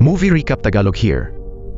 Movie recap Tagalog here.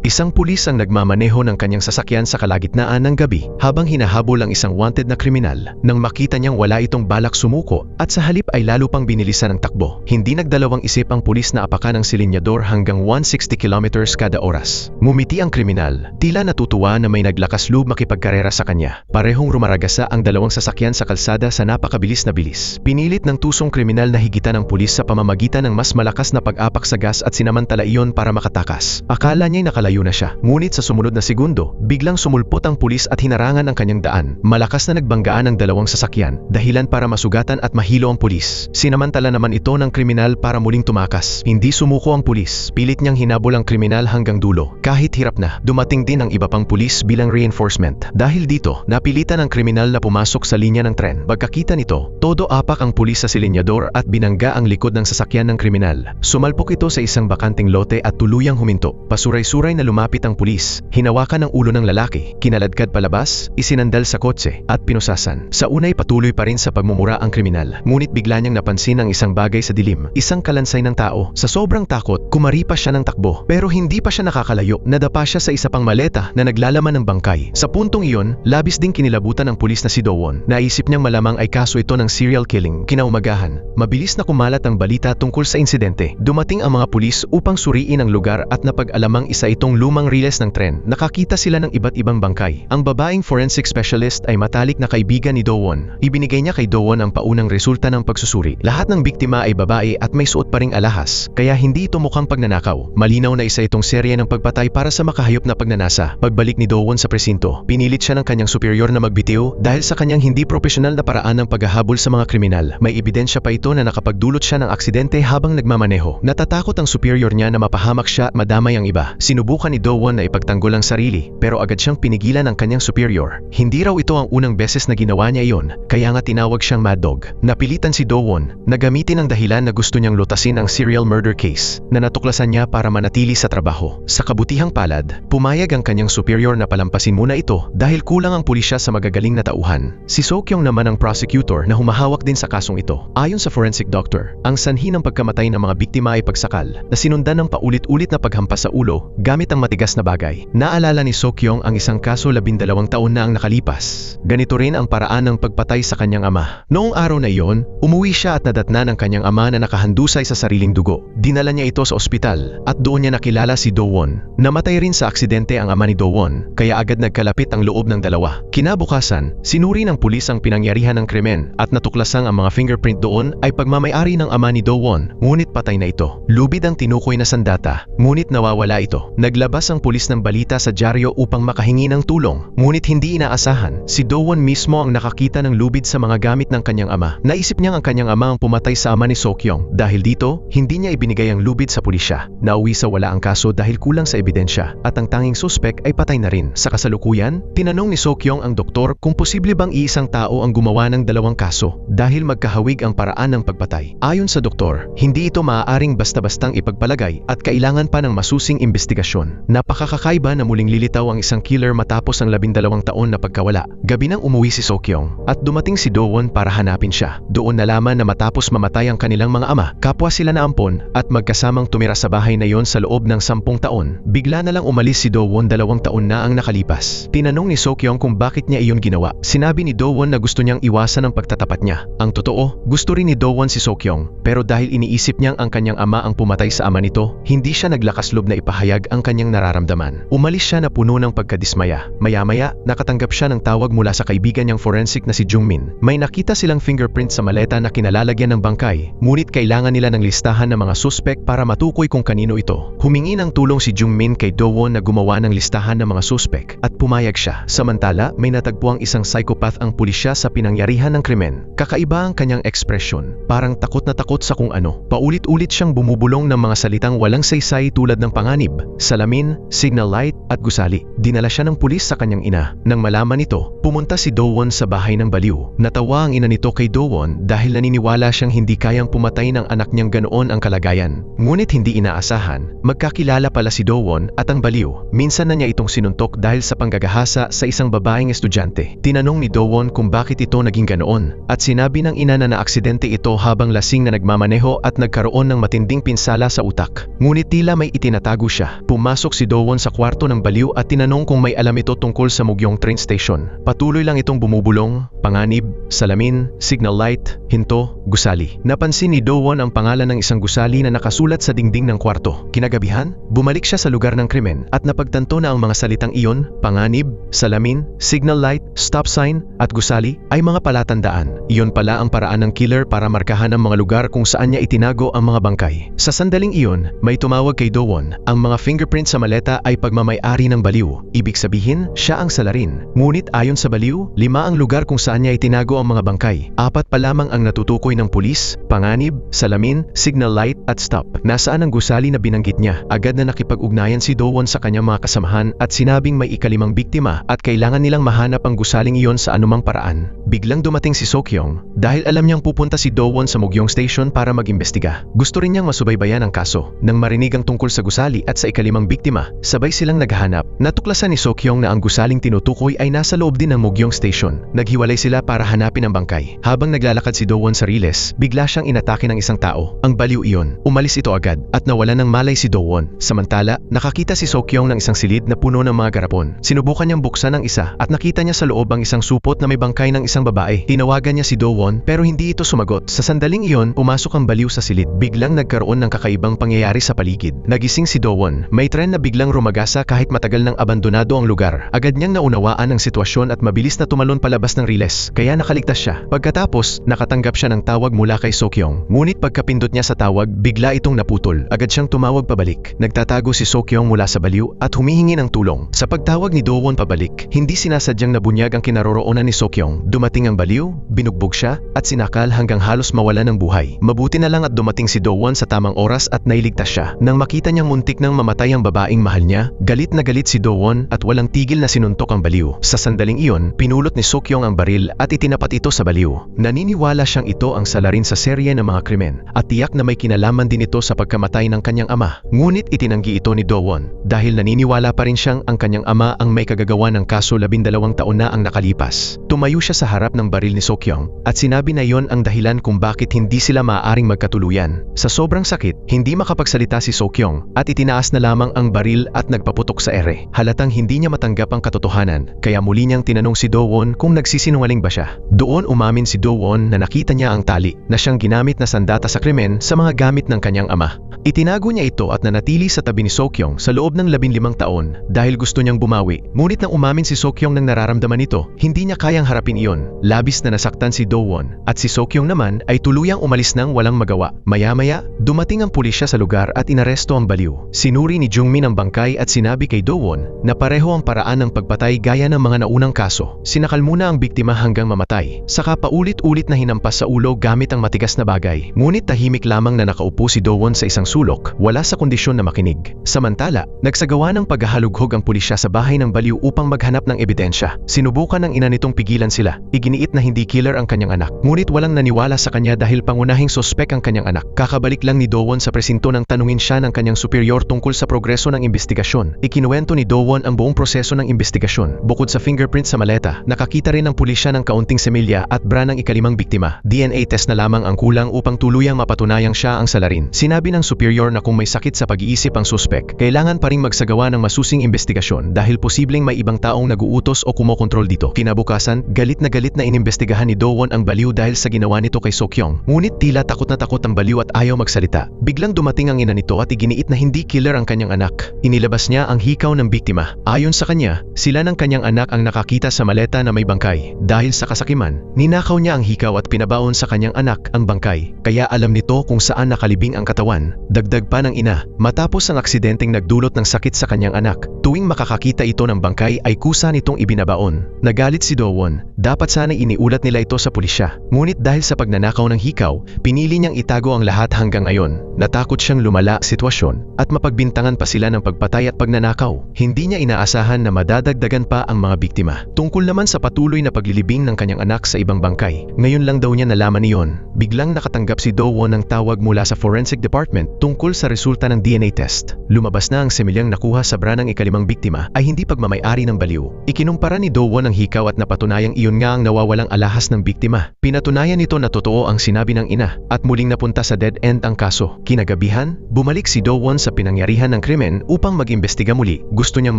Isang pulis ang nagmamaneho ng kanyang sasakyan sa kalagitnaan ng gabi habang hinahabol ang isang wanted na kriminal nang makita niyang wala itong balak sumuko at sa halip ay lalo pang binilisan ang takbo. Hindi nagdalawang isip ang pulis na apakan ng silinyador hanggang 160 kilometers kada oras. Ngumiti ang kriminal, tila natutuwa na may naglakas loob makipagkarera sa kanya. Parehong rumaragasa ang dalawang sasakyan sa kalsada sa napakabilis na bilis. Pinilit ng tusong kriminal na higitan ng pulis sa pamamagitan ng mas malakas na pag-apak sa gas at sinamantala iyon para makatakas. Akala niya'y nakalayo na siya. Ngunit sa sumunod na segundo, biglang sumulpot ang pulis at hinarangan ang kanyang daan. Malakas na nagbanggaan ang dalawang sasakyan, dahilan para masugatan at mahilo ang pulis. Sinamantala naman ito ng kriminal para muling tumakas. Hindi sumuko ang pulis. Pilit niyang hinabol ang kriminal hanggang dulo. Kahit hirap na, dumating din ang iba pang pulis bilang reinforcement. Dahil dito, napilitan ang kriminal na pumasok sa linya ng tren. Pagkakita nito, todo apak ang pulis sa silinyador at binangga ang likod ng sasakyan ng kriminal. Sumalpok ito sa isang bakanting lote at tuluyang huminto. Pasuray-suray na lumapit ang pulis, hinawakan ang ulo ng lalaki, kinaladkad palabas, isinandal sa kotse, at pinusasan. Sa unay patuloy pa rin sa pagmumura ang kriminal, ngunit bigla niyang napansin ang isang bagay sa dilim, isang kalansay ng tao. Sa sobrang takot, kumaripas siya ng takbo, pero hindi pa siya nakakalayo, nadapa siya sa isa pang maleta na naglalaman ng bangkay. Sa puntong iyon, labis ding kinilabutan ng pulis na si Dowon. Naisip niyang malamang ay kaso ito ng serial killing. Kinaumagahan, mabilis na kumalat ang balita tungkol sa insidente. Dumating ang mga pulis upang suriin ang lugar at napag-alamang isa itong lumang riles ng tren. Nakakita sila ng iba't ibang bangkay. Ang babaeng forensic specialist ay matalik na kaibigan ni Dowon. Ibinigay niya kay Dowon ang paunang resulta ng pagsusuri. Lahat ng biktima ay babae at may suot pa ring alahas, kaya hindi ito mukhang pagnanakaw. Malinaw na isa itong serye ng pagpatay para sa makahayop na pagnanasa. Pagbalik ni Dowon sa presinto, pinilit siya ng kanyang superior na magbitiw dahil sa kanyang hindi profesional na paraan ng paghahabol sa mga kriminal. May ebidensya pa ito na nakapagdulot siya ng aksidente habang nagmamaneho. Natatakot ang superior niya na mapahamak siya at madamay ang iba. Sinubukan ni Dowon na ipagtanggol ang sarili, pero agad siyang pinigilan ng kanyang superior. Hindi raw ito ang unang beses na ginawa niya iyon, kaya nga tinawag siyang Mad Dog. Napilitan si Dowon na gamitin ang dahilan na gusto niyang lutasin ang serial murder case na natuklasan niya para manatili sa trabaho. Sa kabutihang palad, pumayag ang kanyang superior na palampasin muna ito dahil kulang ang pulisya sa magagaling na tauhan. Si Sokyong naman ang prosecutor na humahawak din sa kasong ito. Ayon sa forensic doctor, ang sanhi ng pagkamatay ng mga biktima ay pagsakal na sinundan ng paulit-ulit na paghampas sa ulo gamit ang matigas na bagay. Naalala ni Sokyong ang isang kaso 12 taon na ang nakalipas. Ganito rin ang paraan ng pagpatay sa kanyang ama. Noong araw na iyon, umuwi siya at nadatnan ng kanyang ama na nakahandusay sa sariling dugo. Dinala niya ito sa ospital at doon niya nakilala si Dowon. Namatay rin sa aksidente ang ama ni Dowon, kaya agad nagkalapit ang loob ng dalawa. Kinabukasan, sinuri ng pulis ang pinangyarihan ng krimen at natuklasang ang mga fingerprint doon ay pagmamay-ari ng ama ni Dowon, ngunit patay na ito. Lubid ang tinukoy na sandata, ngunit nawawala ito. Naglabas ang pulis ng balita sa dyaryo upang makahingi ng tulong, ngunit hindi inaasahan. Si Dowon mismo ang nakakita ng lubid sa mga gamit ng kanyang ama. Naisip niyang ang kanyang ama ang pumatay sa ama ni Sokyong. Dahil dito, hindi niya ibinigay ang lubid sa pulisya. Nauwi sa wala ang kaso dahil kulang sa ebidensya at ang tanging suspek ay patay na rin. Sa kasalukuyan, tinanong ni Sokyong ang doktor kung posible bang iisang tao ang gumawa ng dalawang kaso dahil magkahawig ang paraan ng pagpatay. Ayon sa doktor, hindi ito maaaring basta-bastang ipagpalagay at kailangan pa ng masusing investigasyon. Napakakakaiba na muling lilitaw ang isang killer matapos ang 12 taon na pagkawala. Gabi nang umuwi si Sokyong at dumating si Dowon para hanapin siya. Doon nalaman na matapos mamatay ang kanilang mga ama, kapwa sila na ampon at magkasamang tumira sa bahay na yon sa loob ng 10 taon. Bigla na lang umalis si Dowon 2 taon na ang nakalipas. Tinanong ni Sokyong kung bakit niya iyon ginawa. Sinabi ni Dowon na gusto niyang iwasan ang pagtatapat niya. Ang totoo, gusto rin ni Dowon si Sokyong, pero dahil iniisip niyang ang kanyang ama ang pumatay sa ama nito, hindi siya naglakas loob na ipahayag ang kanyang nararamdaman. Umalis siya na puno ng pagkadismaya. Maya-maya, nakatanggap siya ng tawag mula sa kaibigan niyang forensic na si Jungmin. May nakita silang fingerprint sa maleta na kinalalagyan ng bangkay, ngunit kailangan nila ng listahan ng mga suspek para matukoy kung kanino ito. Humingi ng tulong si Jungmin kay Dowon na gumawa ng listahan ng mga suspek at pumayag siya. Samantala, may natagpuang isang psychopath ang pulisya sa pinangyarihan ng krimen. Kakaiba ang kanyang ekspresyon, parang takot na takot sa kung ano. Paulit-ulit siyang bumubulong ng mga salitang walang saysay tulad ng panganib, salamat salamin, signal light at gusali. Dinala siya ng pulis sa kanyang ina. Nang malaman nito, pumunta si Do-won sa bahay ng baliw. Natawa ang ina nito kay Do-won dahil naniniwala siyang hindi kayang pumatay ng anak niyang ganoon ang kalagayan. Ngunit hindi inaasahan, magkakilala pala si Do-won at ang baliw. Minsan na niya itong sinuntok dahil sa panggagahasa sa isang babaeng estudyante. Tinanong ni Do-won kung bakit ito naging ganoon at sinabi ng ina na naaksidente ito habang lasing na nagmamaneho at nagkaroon ng matinding pinsala sa utak. Ngunit tila may itinatago siya. Pumasok si Do-won sa kwarto ng baliw at tinanong kung may alam ito tungkol sa Mugyong train station. Patuloy lang itong bumubulong, panganib, salamin, signal light, hinto, gusali. Napansin ni Do-won ang pangalan ng isang gusali na nakasulat sa dingding ng kwarto. Kinagabihan, bumalik siya sa lugar ng krimen at napagtanto na ang mga salitang iyon, panganib, salamin, signal light, stop sign, at gusali ay mga palatandaan. Iyon pala ang paraan ng killer para markahan ang mga lugar kung saan niya itinago ang mga bangkay. Sa sandaling iyon, may tumawag kay Do-won. Ang mga fingerprint sa maleta ay pagmamay-ari ng baliw. Ibig sabihin, siya ang salarin. Ngunit ayon sa baliw, 5 ang lugar kung saan niya itinago ang mga bangkay. 4 pa lamang ang natutukoy ng pulis, panganib, salamin, signal light at stop. Nasaan ang gusali na binanggit niya? Agad na nakipag-ugnayan si Do-won sa kanyang mga kasamahan at sinabing may ikalimang biktima at kailangan nilang mahanap ang gusaling iyon sa anumang paraan. Biglang dumating si So-kyung dahil alam niyang pupunta si Do-won sa Mugyong station para mag-imbestiga. Gusto rin niyang masubaybayan ang kaso. Nang marinig ang tungkol sa gusali at sa ikalimang biktima, sabay silang naghahanap. Natuklasan ni So-kyung na ang gusaling tinutukoy ay nasa loob din ng Mugyong station. Naghiwalay sila para hanapin ang bangkay. Habang naglalakad si Do-won sa riles, bigla siyang inatake ng isang tao. Ang baliw iyon. Umalis ito agad at nawala ng malay si Do-won. Samantala, nakakita si So-kyung ng isang silid na puno ng mga garapon. Sinubukan niyang buksan ang isa at nakita niya sa loob ang isang supot na may bangkay ng isang babae. Tinawagan niya si Do-won pero hindi ito sumagot. Sa sandaling iyon, pumasok ang baliw sa silid. Biglang nagkaroon ng kakaibang pangyayari sa paligid. Nagising si Do-won. May tren na biglang rumagasa kahit matagal nang abandonado ang lugar. Agad niyang naunawaan ang sitwasyon at mabilis na tumalon palabas ng riles. Kaya nakaligtas siya. Pagkatapos, nakatanggap siya ng tawag mula kay So-kyung. Ngunit pagkapindot niya sa tawag, bigla itong naputol. Agad siyang tumawag pabalik. Nagtatago si So-kyung mula sa baliw at humihingi ng tulong. Sa pagtawag ni Do-won pabalik, hindi sinasadyang nabunyag ang kinaroroonan ni So-kyung. Dumating ang baliw, binugbog siya at sinakal hanggang halos mawala ng buhay. Mabuti na lang at dumating si Do-won sa tamang oras at nailigtas siya. Nang makita niyang muntik nang mamatay ang babaeng mahal niya, galit na galit si Do-won at walang tigil na sinuntok ang baliw. Sa sandaling iyon, pinulot ni So-kyung ang baril at itinapat ito sa baliw. Naniniwala siyang ito ang salarin sa serye ng mga krimen at tiyak na may kinalaman din ito sa pagkamatay ng kanyang ama. Ngunit itinanggi ito ni Do-won dahil naniniwala pa rin siyang ang kanyang ama ang may kagagawa ng kaso 12 taon na ang nakalipas. Tumayo siya sa harap ng baril ni So-kyung at sinabi na iyon ang dahilan kung bakit hindi sila maaaring magkatuluyan. Sa sobrang sakit, hindi makapagsalita si So-kyung at itinaas na lamang ang baril at nagpaputok sa ere. Halatang hindi niya matanggap ang katotohanan, kaya muli niyang tinanong si Do-won kung nagsisinungaling ba siya. Doon umamin si Do-won na nakita niya ang tali na siyang ginamit na sandata sa krimen sa mga gamit ng kanyang ama. Itinago niya ito at nanatili sa tabi ni So-kyung sa loob ng 15 taon dahil gusto niyang bumawi. Ngunit nang umamin si So-kyung ng nararamdaman nito, hindi niya kayang harapin iyon. Labis na nasaktan si Do-won at si So-kyung naman ay tuluyang umalis nang walang magawa. Maya-maya, dumating ang pulisya sa lugar at inaresto ang baliw. Sinuri ni Jungmin ang bangkay at sinabi kay Do-won na pareho ang paraan ng pagpatay gaya ng mga naunang kaso. Sinakal muna ang biktima hanggang mamatay, saka paulit-ulit na hinampas sa ulo gamit ang matigas na bagay. Ngunit tahimik lamang na nakaupo si Do-won sa isang sulok, wala sa kondisyon na makinig. Samantala, nagsagawa ng paghahalughog ang pulisya sa bahay ng baliw upang maghanap ng ebidensya. Sinubukan ng ina nitong pigilan sila. Iginiit na hindi killer ang kanyang anak. Ngunit walang naniwala sa kanya dahil pangunahing sospek ang kanyang anak. Kakabalik lang ni Do-won sa presinto nang tanungin siya ng kanyang superior tungkol sa progreso ng investigasyon. Ikinuwento ni Do-won ang buong proseso ng investigasyon. Bukod sa fingerprint sa maleta, nakakita rin ng pulisya ng kaunting semilya at bra ng ikalimang biktima. DNA test na lamang ang kulang upang tuluyang mapatunayang siya ang salarin. Sinabi ng superior na kung may sakit sa pag-iisip ang suspek, kailangan pa ring magsagawa ng masusing investigasyon dahil posibleng may ibang taong naguutos o kumokontrol dito. Kinabukasan, galit na inimbestigahan ni Do-won ang baliw dahil sa ginawa nito kay So-kyung. Ngunit tila takot na takot ang baliw at ayaw magsalita. Biglang dumating ang ina nito at iginiit na hindi killer ang kanyang anak. Inilabas niya ang hikaw ng biktima. Ayon sa kanya, sila ng kanyang anak ang nakakita sa maleta na may bangkay. Dahil sa kasakiman, ninakaw niya ang hikaw at pinabaon sa kanyang anak ang bangkay. Kaya alam nito kung saan nakalibing ang katawan. Dagdag pa ng ina, matapos ang aksidenteng nagdulot ng sakit sa kanyang anak, Tuwing makakakita ito ng bangkay ay kusa nitong ibinabaon. Nagalit si Do-won, dapat sana iniulat nila ito sa pulisya. Ngunit dahil sa pagnanakaw ng hikaw, pinili niyang itago ang lahat hanggang ngayon. Natakot siyang lumala sitwasyon at mapagbintangan pa sila ng pagpatay at pagnanakaw. Hindi niya inaasahan na madadagdagan pa ang mga biktima. Tungkol naman sa patuloy na paglilibing ng kanyang anak sa ibang bangkay, ngayon lang daw niya nalaman iyon. Biglang nakatanggap si Do-won ng tawag mula sa forensic department tungkol sa resulta ng DNA test. Lumabas na ang similyang nakuha sa bra ng ikalimang biktima ay hindi pagmamay-ari ng baliw. Ikinumpara ni Do-won ang hikaw at napatunayang iyon nga ang nawawalang alahas ng biktima. Pinatunayan nito na totoo ang sinabi ng ina at muling napunta sa dead end ang kaso. Kinagabihan, bumalik si Do-won sa pinangyarihan ng krimen upang mag-imbestiga muli. Gusto niyang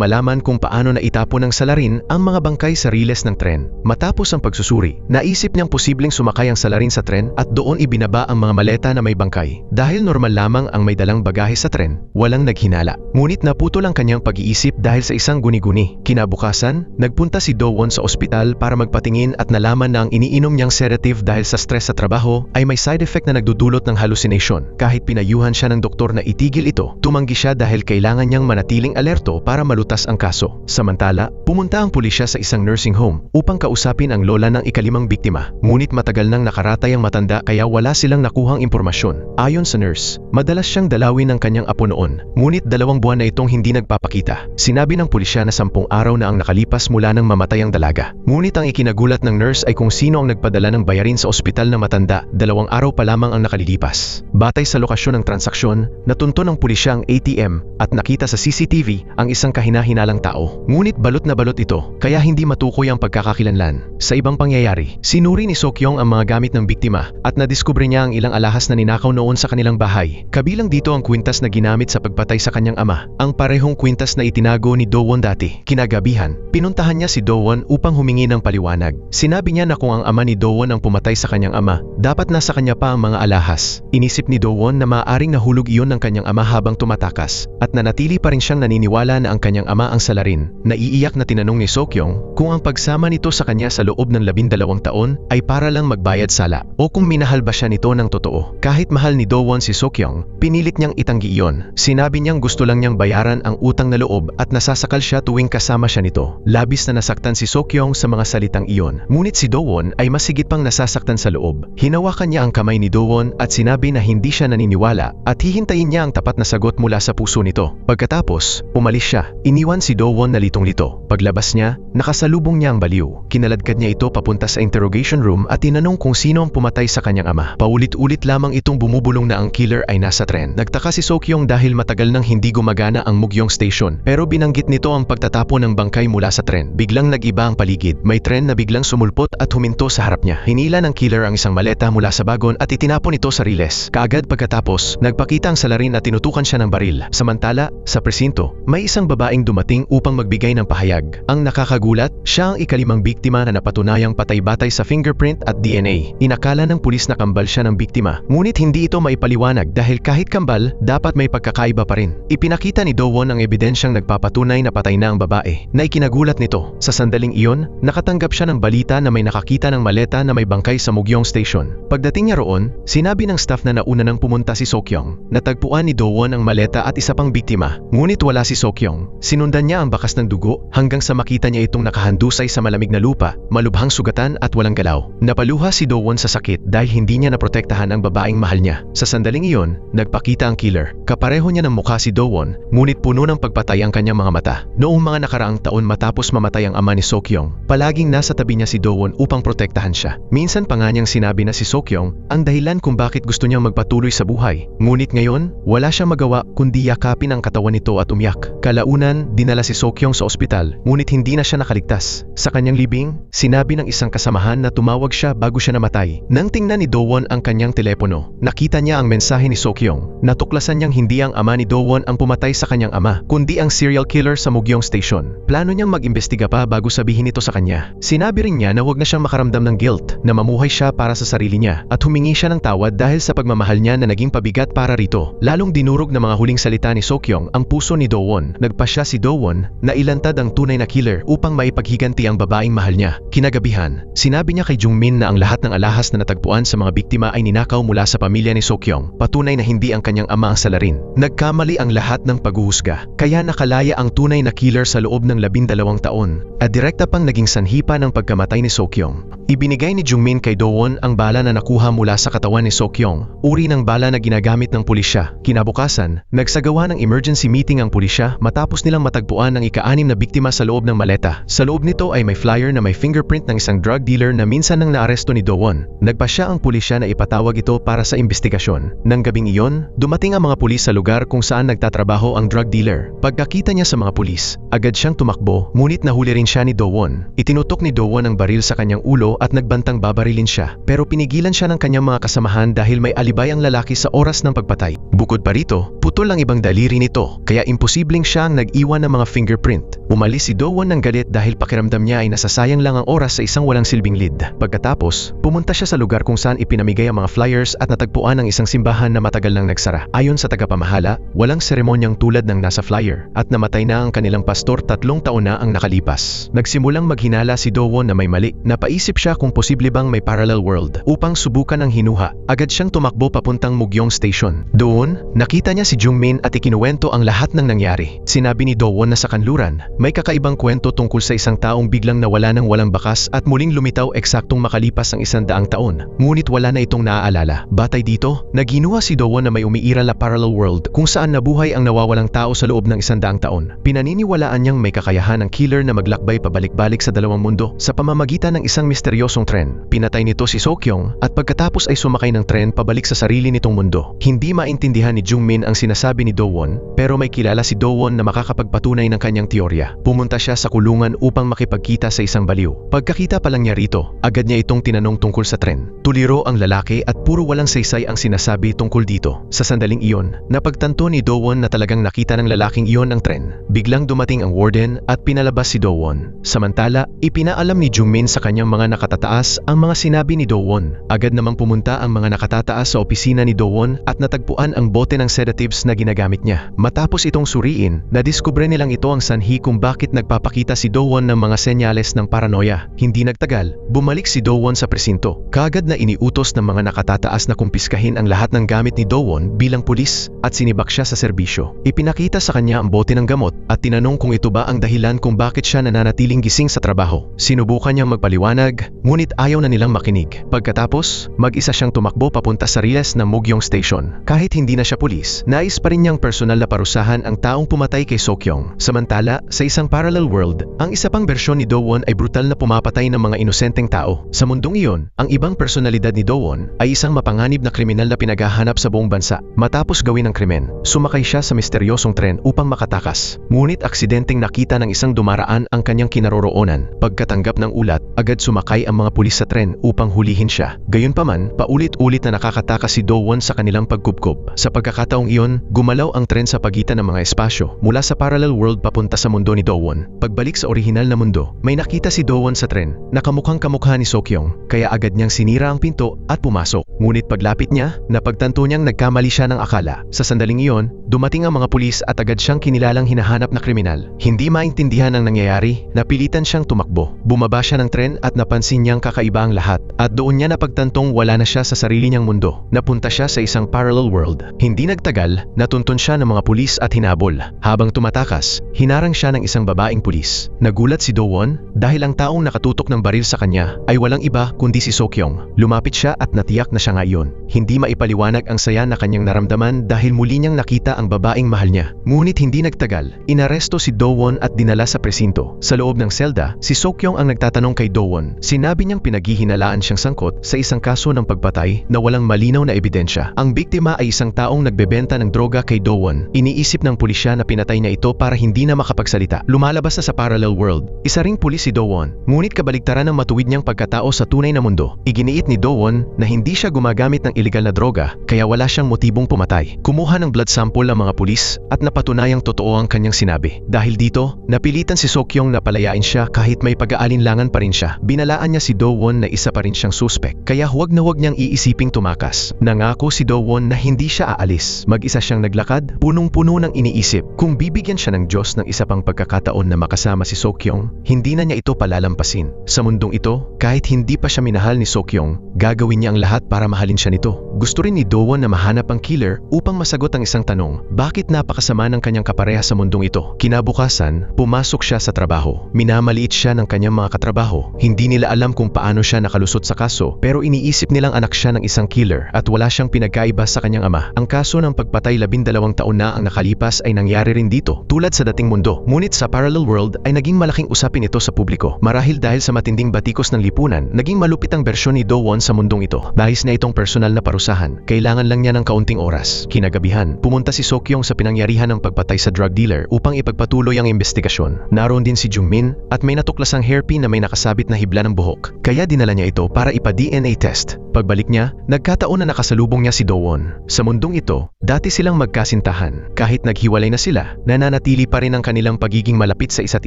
malaman kung paano na itapon ng salarin ang mga bangkay sa riles ng tren. Matapos ang pagsusuri, naisip niyang posibleng sumakay ang salarin sa tren at doon ibinaba ang mga maleta na may bangkay. Dahil normal lamang ang may dalang bagahe sa tren, walang naghinala. Ngunit naputol ang kanyang pag-iisip dahil sa isang guni-guni. Kinabukasan, nagpunta si Do-won sa ospital para magpatingin at nalaman na ang iniinom niyang sedative dahil sa stress sa trabaho ay may side effect na nagdudulot ng hallucination. Kahit pinayuhan siya ng doktor na itigil ito, tumanggi siya dahil kailangan niyang manatiling alerto para malutas ang kaso. Samantala, pumunta ang pulisya sa isang nursing home upang kausapin ang lola ng ikalimang biktima. Ngunit matagal nang nakaratay ang matanda kaya wala silang nakuhang impormasyon. Ayon sa nurse, madalas siyang dalawin ng kanyang apo noon, ngunit 2 buwan na itong hindi nagpapakita. Sinabi ng pulisya na 10 araw na ang nakalipas mula nang mamatay ang dalaga. Ngunit ang ikinagulat ng nurse ay kung sino ang nagpadala ng bayarin sa ospital na matanda 2 araw pa lamang ang nakalilipas. Batay sa lokasyon ng transaksyon, natunto ng pulisya ang ATM at nakita sa CCTV ang isang kahina-hinalang tao. Ngunit balot na balot ito, kaya hindi matukoy ang pagkakakilanlan. Sa ibang pangyayari, sinuri ni Seok-yong ang mga gamit ng biktima at nadiskubre niya ang ilang alahas na ninakaw noon sa kanilang bahay. Kabilang dito ang kwintas na ginamit sa pagpatay sa kanyang ama, ang parehong kwintas na itinago ni Do-won dati. Kinagabihan, pinuntahan niya si Do-won upang humingi ng paliwanag. Sinabi niya na kung ang ama ni Do-won ang pumatay sa kanyang ama, dapat nasa kanya pa ang mga alahas. Inisip ni Do-won na maaaring nahulog iyon ng kanyang ama habang tumatakas, at nanatili pa rin siyang naniniwala na ang kanyang ama ang salarin. Naiiyak na tinanong ni Seok-yong kung ang pagsama nito sa kanya sa loob ng 12 taon ay para lang magbayad sala o kung minahal ba siya nito ng totoo. Kahit mahal ni Do-won si Seok-yong, pinilit niyang itanggi iyon. Sinabi niyang gusto lang niyang bayaran ang utang na loob at nasasakal siya tuwing kasama siya nito. Labis na nasaktan si Seok-yong sa mga salitang iyon. Ngunit si Do-won ay mas higit pang nasasaktan sa loob. Hinawakan niya ang kamay ni Do-won at sinabi na hindi siya naniniwala at hihintayin niya ang tapat na sagot mula sa puso nito. Pagkatapos, umalis siya. Iniwan si Do-won na litong-lito. Paglabas niya, nakasalubong niya ang baliw. Kinaladkad niya ito papunta sa interrogation room at tinanong kung sino ang pumatay sa kanyang ama. Paulit-ulit lamang itong bumubulong na ang killer ay nasa tren. Nagtaka si Seok-yong dahil matagal nang hindi gumagana ang Mugyong Station, pero binanggit nito ang pagtatapon ng bangkay mula sa tren. Biglang nag-iba ang paligid. May tren na biglang sumulpot at huminto sa harap niya. Hinila ng killer ang isang maleta mula sa bagon at itinapon ito sa riles. Kaagad pagkatapos, nagpakita ang salarin at tinutukan siya ng baril. Samantala, sa presinto, may isang babaeng dumating upang magbigay ng pahayag. Ang nakakagulat, siya ang ikalimang biktima na napatunayang patay-batay sa fingerprint at DNA. Inakala ng pulis na kambal siya ng biktima, ngunit hindi ito maipaliwanag dahil kahit kambal, dapat may pagkakaiba pa rin. Ipinakita ni Do-won ang ebidensyang nagpapatunay na patay na ang babae, na ikinagulat nito. Sa sandaling iyon, nakatanggap siya ng balita na may nakakita ng maleta na may bangkay sa Mugyong Station. Pagdating niya roon, sinabi ng staff na nauna nang pumunta si Seok-yong. Natagpuan ni Do-won ang maleta at isa pang biktima, ngunit wala si Seok-yong. Sinundan niya ang bakas ng dugo hanggang sa makita niya itong nakahandusay sa malamig na lupa, malubhang sugatan at walang galaw. Napaluha si Do-won sa sakit dahil hindi niya naprotektahan ang babaeng mahal niya. Sa sandaling iyon, nagpakita ang killer. Kapareho niya ng mukha si Do-won, ngunit puno ng pagpatay ang kanyang mga mata. Noong mga nakaraang taon matapos mamatay ang ama ni Seok-yong, palaging nasa tabi niya si Do-won upang protektahan siya. Minsan pa nga niyang sinabi na si Seok-yong ang dahilan kung bakit gusto niyang magpatuloy sa buhay. Ngunit ngayon, wala siyang magawa kundi yakapin ang katawan nito at umiyak. Kalaunan, dinala si Seok-yong sa ospital, ngunit hindi na siya nakaligtas. Sa kanyang libing, sinabi ng isang kasamahan na tumawag siya bago siya namatay. Nang tingnan ni Do-won ang kanyang telepono, nakita niya ang mensahe ni Seok-yong. Natuklasan niyang hindi ang ama ni Do-won ang pumatay sa kanyang ama, kundi ang serial killer sa Mugyong Station. Plano niyang mag-imbestiga pa bago sabihin ito sa kanya. Sinabi rin niya na huwag na siyang makaramdam ng guilt, na mamuhay siya para sa sarili niya, at humingi siya ng tawad dahil sa pagmamahal niya na naging pabigat para rito. Lalong dinurog ng mga huling salita ni Seok-yong ang puso ni Do-won. Nagpasya si Do-won na ilantad ang tunay na killer upang maipaghiganti ang babaeng mahal niya. Kinagabihan, sinabi niya kay Jung-min na ang lahat ng alahas na natagpuan sa mga biktima ay ninakaw mula sa pamilya ni Seok-yong, patunay na hindi ang kanyang ama ang salarin. Nagkamali ang lahat ng paghuhusga, kaya nakalaya Inilaya ang tunay na killer sa loob ng 12 taon at direkta pang naging sanhi pa ng pagkamatay ni Sokyong. Ibinigay ni Jungmin kay Do-won ang bala na nakuha mula sa katawan ni Sokyong, uri ng bala na ginagamit ng pulisya. Kinabukasan, nagsagawa ng emergency meeting ang pulisya matapos nilang matagpuan ang ika-6 na biktima sa loob ng maleta. Sa loob nito ay may flyer na may fingerprint ng isang drug dealer na minsan nang naaresto ni Do-won. Nagpasya ang pulisya na ipatawag ito para sa investigasyon. Nang gabing iyon, dumating ang mga pulis sa lugar kung saan nagtatrabaho ang drug dealer. Pagkakita niya sa mga pulis, agad siyang tumakbo, ngunit nahuli rin siya ni Do-won. Itinutok ni Do-won ang baril sa kanyang ulo at nagbantang babarilin siya, pero pinigilan siya ng kanyang mga kasamahan dahil may alibay ang lalaki sa oras ng pagpatay. Bukod pa rito, putol ang ibang daliri nito, kaya imposibleng siya ang nag-iwan ng mga fingerprint. Umalis si Do-won ng galit dahil pakiramdam niya ay nasasayang lang ang oras sa isang walang silbing lead. Pagkatapos, pumunta siya sa lugar kung saan ipinamigay ang mga flyers at natagpuan ang isang simbahan na matagal nang nagsara. Ayon sa tagapamahala, walang seremonyang tulad ng nasa flyer at namatay na ang kanilang pastor 3 taon na ang nakalipas. Nagsimulang maghinala si Do-won na may mali. Napaisip siya kung posible bang may parallel world. Upang subukan ang hinuha, agad siyang tumakbo papuntang Mugyong Station. Doon, nakita niya si Jungmin at ikinuwento ang lahat ng nangyari. Sinabi ni Do-won na sa kanluran, may kakaibang kwento tungkol sa isang taong biglang nawala ng walang bakas at muling lumitaw eksaktong makalipas ang 100 taon. Ngunit wala na itong naaalala. Batay dito, naghinuha si Do-won na may umiiral na parallel world kung saan nabuhay ang nawawalang tao sa loob ng 100 taon. Pinaniniwalaan niyang may kakayahan ng killer na maglakbay pabalik-balik sa dalawang mundo sa pamamagitan ng isang misteryosong tren. Pinatay nito si Sokyong at pagkatapos ay sumakay ng tren pabalik sa sarili nitong mundo. Hindi maintindihan ni Jungmin ang sinasabi ni Do-won, pero may kilala si Do-won na makakapagpatunay ng kanyang teorya. Pumunta siya sa kulungan upang makipagkita sa isang baliw. Pagkakita pa lang niya rito, agad niya itong tinanong tungkol sa tren. Tuliro ang lalaki at puro walang saysay ang sinasabi tungkol dito. Sa sandaling iyon, napagtanto ni Do-won na talagang nakita ng lalaking iyon ang tren. Biglang dumating ang warden at pinalabas si Do-won. Samantala, ipinaalam ni Jungmin sa kanyang mga nakatataas ang mga sinabi ni Do-won. Agad namang pumunta ang mga nakatataas sa opisina ni Do-won at natagpuan ang bote ng sedatives na ginagamit niya. Matapos itong suriin, nadiskubre nilang ito ang sanhi kung bakit nagpapakita si Do-won ng mga senyales ng paranoia. Hindi nagtagal, bumalik si Do-won sa presinto. Kaagad na iniutos ng mga nakatataas na kumpiskahin ang lahat ng gamit ni Do-won bilang pulis at sinibak siya sa serbisyo. Ipinakita sa kanya ang bote ng gamot at tinanong kung ito ba ang dahilan kung bakit siya nananatiling gising sa trabaho. Sinubukan niyang magpaliwanag, ngunit ayaw na nilang makinig. Pagkatapos, mag-isa siyang tumakbo papunta sa riles ng Mugyong Station. Kahit hindi na siya pulis, nais pa rin niyang personal na parusahan ang taong pumatay kay Sokyong. Samantala, sa isang parallel world, ang isa pang bersyon ni Do-won ay brutal na pumapatay ng mga inosenteng tao. Sa mundong iyon, ang ibang personalidad ni Do-won ay isang mapanganib na kriminal na pinaghahanap sa buong bansa. Matapos gawin ang krimen, sumakay siya sa misteryosong tren upang makatakas. Ngunit aksidenteng nakita ng isang dumaraan ang kanyang kinaroroonan. Pagkatanggap ng ulat, agad sumakay ang mga pulis sa tren upang hulihin siya. Gayunpaman, paulit-ulit na nakakatakas si Do-won sa kanilang pagkupkop. Sa pagkakataong iyon, gumalaw ang tren sa pagitan ng mga espasyo mula sa parallel world papunta sa mundo ni Do-won. Pagbalik sa orihinal na mundo, may nakita si Do-won sa tren na kamukhang kamukha ni Sokyong, kaya agad niyang sinira ang pinto at pumasok. Ngunit paglapit niya, napagtanto niyang nagkamali siya ng akala. Sa sandaling iyon, dumating ang mga pulis at agad siyang kinilalang hinahanap na kriminal. Hindi maintindihan ang nangyayari, napilitan siyang tumakbo. Bumaba siya ng tren at napansin niyang kakaiba ang lahat, at doon niya napagtantong wala na siya sa sarili niyang mundo. Napunta siya sa isang parallel world. Hindi nagtagal, natuntun siya ng mga pulis at hinabol. Habang tumatakas, hinarang siya ng isang babaeng pulis. Nagulat si Do-won dahil ang taong nakatutok ng baril sa kanya ay walang iba kundi si Sokyong. Lumapit siya at natiyak na siya ngayon. Hindi maipaliwanag ang saya na kanyang naramdaman dahil muli niyang nakita ang babaeng mahal niya. Ngunit hindi nagtagal, inaresto si Do-won at dinala sa presinto. Sa loob ng selda, si Sokyong ang nagtatanong kay Do-won. Sinabi niyang pinaghihinalaan siyang sangkot sa isang kaso ng pagpatay na walang malinaw na ebidensya. Ang biktima ay isang taong nagbebenta ng droga kay Do-won. Iniisip ng pulisya na pinatay niya ito para hindi na makapagsalita. Lumalabas na sa parallel world. Isa ring pulis si Do-won, ngunit kabaligtaran ng matuwid niyang pagkatao sa tunay na mundo. Iginiit ni Do-won na hindi siya gumagamit ng iligal na droga, kaya wala siyang motibong pumatay. Kumuha ng blood sample ang mga pulis at napatunayang totoo ang kanyang sinabi. Dahil dito, napilitan si Sokyong na palayain siya kahit may pag-aalinlangan pa rin siya. Binalaan Nalaman niya si Do-won na isa pa rin siyang suspect, kaya huwag na huwag niyang iisiping tumakas. Nangako si Do-won na hindi siya aalis. Mag-isa siyang naglakad, punong-puno ng iniisip. Kung bibigyan siya ng Diyos ng isa pang pagkakataon na makasama si Seok-yong, hindi na niya ito palalampasin. Sa mundong ito, kahit hindi pa siya minahal ni Seok-yong, gagawin niya ang lahat para mahalin siya nito. Gusto rin ni Do-won na mahanap ang killer upang masagot ang isang tanong, bakit napakasama ng kanyang kapareha sa mundong ito? Kinabukasan, pumasok siya sa trabaho. Minamaliit siya ng kanyang mga katrabaho. Hindi nila alam kung paano siya nakalusot sa kaso, pero iniisip nilang anak siya ng isang killer at wala siyang pinagkaiba sa kanyang ama. Ang kaso ng pagpatay 12 taon na ang nakalipas ay nangyari rin dito, tulad sa dating mundo. Ngunit sa parallel world ay naging malaking usapin ito sa publiko. Marahil dahil sa matinding batikos ng lipunan, naging malupit ang bersyon ni Do-won sa mundong ito. Nais na itong personal na parusahan. Kailangan lang niya ng kaunting oras. Kinagabihan, pumunta si Seok-yong sa pinangyarihan ng pagpatay sa drug dealer upang ipagpatuloy ang investigasyon. Naroon din si Jung-min at may natuklasang hairpin na may nakasabit na hibla ng buhok. Kaya dinala niya ito para ipa-DNA test. Pagbalik niya, nagkataon na nakasalubong niya si Do-won. Sa mundong ito, dati silang magkasintahan. Kahit naghiwalay na sila, nananatili pa rin ang kanilang pagiging malapit sa isa't